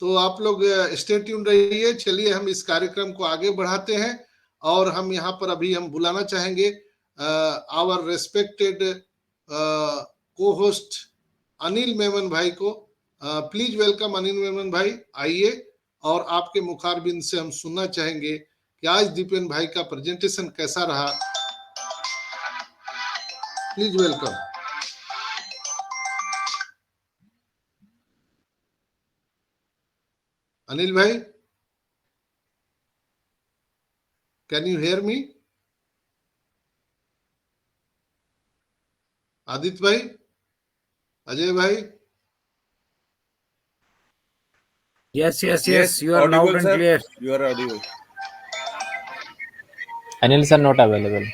Speaker 1: तो आप लोग स्टे ट्यून रहिए। चलिए हम इस कार्यक्रम को आगे बढ़ाते हैं और हम यहाँ पर अभी हम बुलाना चाहेंगे आवर रेस्पेक्टेड को होस्ट अनिल मेमन भाई को। प्लीज वेलकम अनिल मेमन भाई, आइए और आपके मुखारबिंद से हम सुनना चाहेंगे कि आज दीपेन भाई का प्रेजेंटेशन कैसा रहा। प्लीज वेलकम अनिल भाई, can you hear me? Aditya भाई, अजय भाई?
Speaker 2: Yes, yes, yes.
Speaker 5: Yes,
Speaker 2: You are loud
Speaker 5: audible,
Speaker 2: and
Speaker 5: sir.
Speaker 2: clear.
Speaker 5: You are audible.
Speaker 6: Anil sir not available.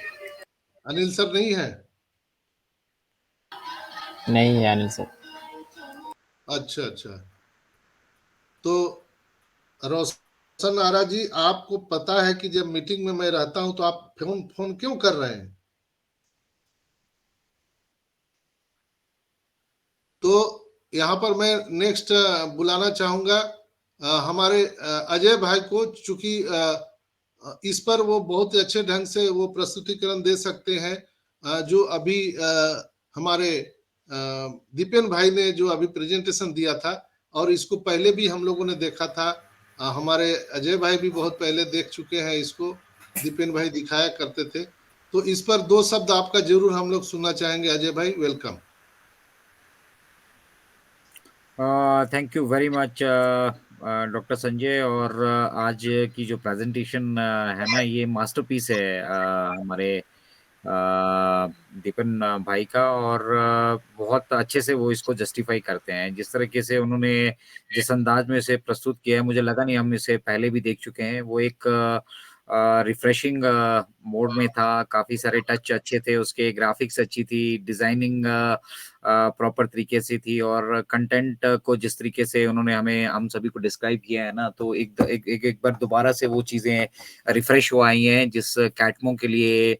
Speaker 1: Anil sir नहीं है?
Speaker 6: नहीं है अनिल सर.
Speaker 1: अच्छा अच्छा, तो रोशन आरा जी, आपको पता है कि जब मीटिंग में मैं रहता हूं तो आप फोन क्यों कर रहे हैं? तो यहाँ पर मैं नेक्स्ट बुलाना चाहूंगा हमारे अजय भाई को, चूंकि इस पर वो बहुत अच्छे ढंग से वो प्रस्तुतिकरण दे सकते हैं। जो अभी हमारे दीपेन भाई ने जो अभी प्रेजेंटेशन दिया था, और इसको पहले भी हम लोगों ने देखा था। हमारे अजय भाई भी बहुत पहले देख चुके हैं इसको, दीपेन भाई दिखाया करते थे। तो इस पर दो शब्द आपका जरूर हम लोग सुनना चाहेंगे। अजय भाई, welcome.
Speaker 2: Thank you very much doctor Sanjay. और आज की जो प्रेजेंटेशन है ना, ये मास्टरपीस है हमारे दीपन भाई का। और बहुत अच्छे से वो इसको जस्टिफाई करते हैं। जिस तरीके से उन्होंने जिस अंदाज में इसे प्रस्तुत किया है, मुझे लगा नहीं हम इसे पहले भी देख चुके हैं। वो एक रिफ्रेशिंग मोड में था, काफी सारे टच अच्छे थे उसके, ग्राफिक्स अच्छी थी, डिजाइनिंग प्रॉपर तरीके से थी, और कंटेंट को जिस तरीके से उन्होंने हम सभी को डिस्क्राइब किया है ना, तो एक बार दोबारा से वो चीजें रिफ्रेश हो आई हैं। जिस कैटमो के लिए,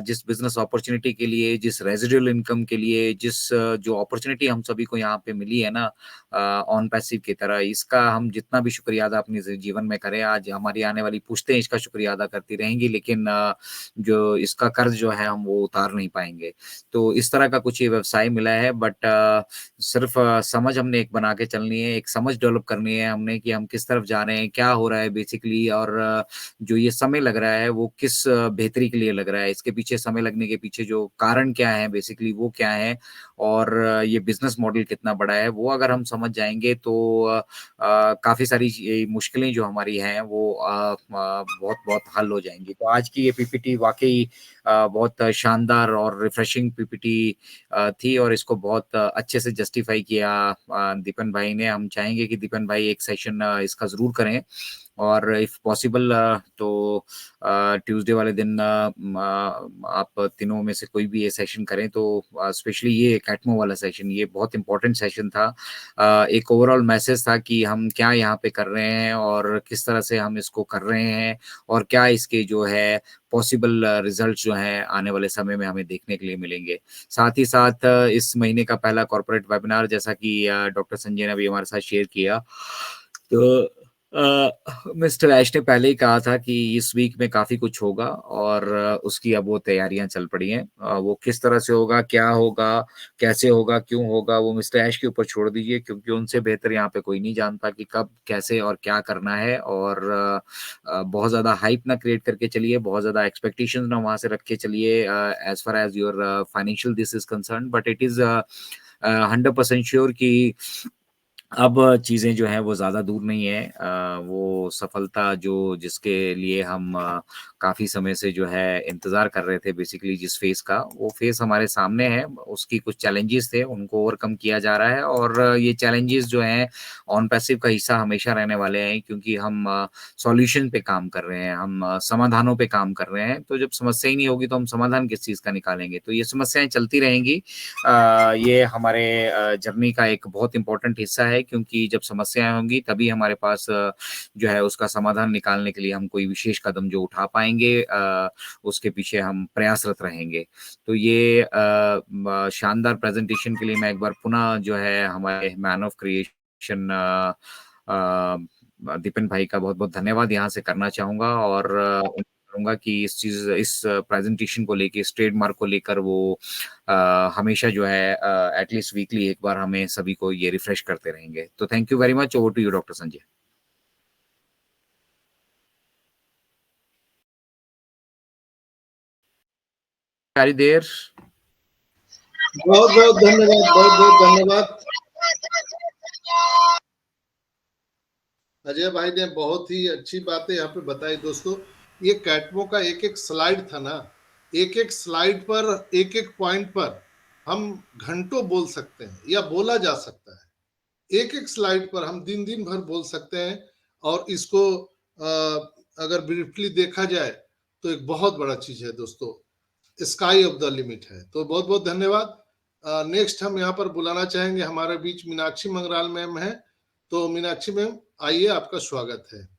Speaker 2: जिस बिजनेस अपॉर्चुनिटी के लिए, जिस रेजिडुअल इनकम के लिए, जिस जो अपॉर्चुनिटी हम सभी को यहाँ पे मिली है ना ऑन पैसिव की तरह, इसका हम जितना भी शुक्रिया अदा अपने जीवन में करें, आज हमारी आने वाली पुश्तें इसका शुक्रिया अदा करती रहेंगी, लेकिन जो इसका कर्ज जो है हम वो उतार नहीं पाएंगे। तो इस तरह का कुछ ये व्यवसाय मिला है। बट सिर्फ समझ हमने एक बना के चलनी है, एक समझ डेवलप करनी है हमने कि हम किस तरफ जा रहे हैं, क्या हो रहा है बेसिकली, और जो ये समय लग रहा है वो किस बेहतरी के लिए लग रहा है, इसके पीछे समय लगने के पीछे जो कारण क्या है बेसिकली वो क्या है, और ये बिजनेस मॉडल कितना बड़ा है, वो अगर हम समझ जाएंगे तो काफी सारी मुश्किलें जो हमारी हैं वो बहुत बहुत हल हो जाएंगी। तो आज की ये पीपीटी वाकई बहुत शानदार और रिफ्रेशिंग पीपीटी थी, और इसको बहुत अच्छे से जस्टिफाई किया दीपन भाई ने। हम चाहेंगे कि दीपन भाई एक सेशन इसका जरूर करें, और इफ पॉसिबल तो ट्यूसडे वाले दिन आप तीनों में से कोई भी ये सेशन करें, तो स्पेशली ये कैटमो वाला सेशन, ये बहुत इंपॉर्टेंट सेशन था। एक ओवरऑल मैसेज था कि हम क्या यहाँ पे कर रहे हैं और किस तरह से हम इसको कर रहे हैं, और क्या इसके जो है पॉसिबल रिजल्ट जो हैं आने वाले समय में हमें देखने के लिए मिलेंगे। साथ ही साथ इस महीने का पहला कॉर्पोरेट वेबिनार, जैसा कि डॉक्टर संजय ने भी हमारे साथ शेयर किया, तो मिस्टर ऐश ने पहले ही कहा था कि इस वीक में काफी कुछ होगा, और उसकी अब वो तैयारियां चल पड़ी हैं। वो किस तरह से होगा, क्या होगा, कैसे होगा, क्यों होगा, वो मिस्टर ऐश के ऊपर छोड़ दीजिए, क्योंकि उनसे बेहतर यहाँ पे कोई नहीं जानता कि कब, कैसे और क्या करना है। और बहुत ज्यादा हाइप ना क्रिएट करके चलिए, बहुत ज्यादा एक्सपेक्टेशंस ना वहां से रख के चलिए as far as your financial this is concern. But it is 100% sure कि अब चीजें जो है वो ज्यादा दूर नहीं है। वो सफलता जो जिसके लिए हम काफी समय से जो है इंतजार कर रहे थे, बेसिकली जिस फेज का, वो फेज हमारे सामने है। उसकी कुछ चैलेंजेस थे, उनको ओवरकम किया जा रहा है, और ये चैलेंजेस जो हैं ऑन पैसिव का हिस्सा हमेशा रहने वाले हैं, क्योंकि हम सॉल्यूशन पे काम कर रहे हैं, हम समाधानों पे काम कर रहे हैं। तो जब समस्या ही नहीं होगी तो हम समाधान किस चीज का निकालेंगे? तो ये समस्याएं चलती रहेंगी। ये हमारे जर्नी का एक बहुत इंपॉर्टेंट हिस्सा है, है, क्योंकि जब समस्याएं होंगी तभी हमारे पास जो है उसका समाधान निकालने के लिए हम कोई विशेष कदम जो उठा पाएंगे, उसके पीछे हम प्रयासरत रहेंगे। तो ये शानदार प्रेजेंटेशन के लिए मैं एक बार पुनः जो है हमारे मैन ऑफ क्रिएशन दीपन भाई का बहुत बहुत धन्यवाद यहाँ से करना चाहूंगा, और करूंगा कि इस प्रेजेंटेशन को लेके, इस ट्रेडमार्क को लेकर वो हमेशा जो है एटलीस्ट वीकली एक बार हमें सभी को ये रिफ्रेश करते रहेंगे। तो thank you very much. Over to you doctor Sanjay. सारी देर।
Speaker 1: बहुत बहुत धन्यवाद, बहुत बहुत धन्यवाद। अजय भाई ने बहुत ही अच्छी बातें यहाँ पे बताई दोस्तों। ये कैटमो का एक एक स्लाइड था ना, एक एक स्लाइड पर एक एक पॉइंट पर हम घंटों बोल सकते हैं या बोला जा सकता है। एक एक स्लाइड पर हम दिन दिन भर बोल सकते हैं, और इसको अगर ब्रीफली देखा जाए तो एक बहुत बड़ा चीज है दोस्तों, स्काई ऑफ द लिमिट है। तो बहुत बहुत धन्यवाद। नेक्स्ट हम यहाँ पर बुलाना चाहेंगे, हमारे बीच मीनाक्षी मंगराल मैम है। तो मीनाक्षी मैम आइए, आपका स्वागत है।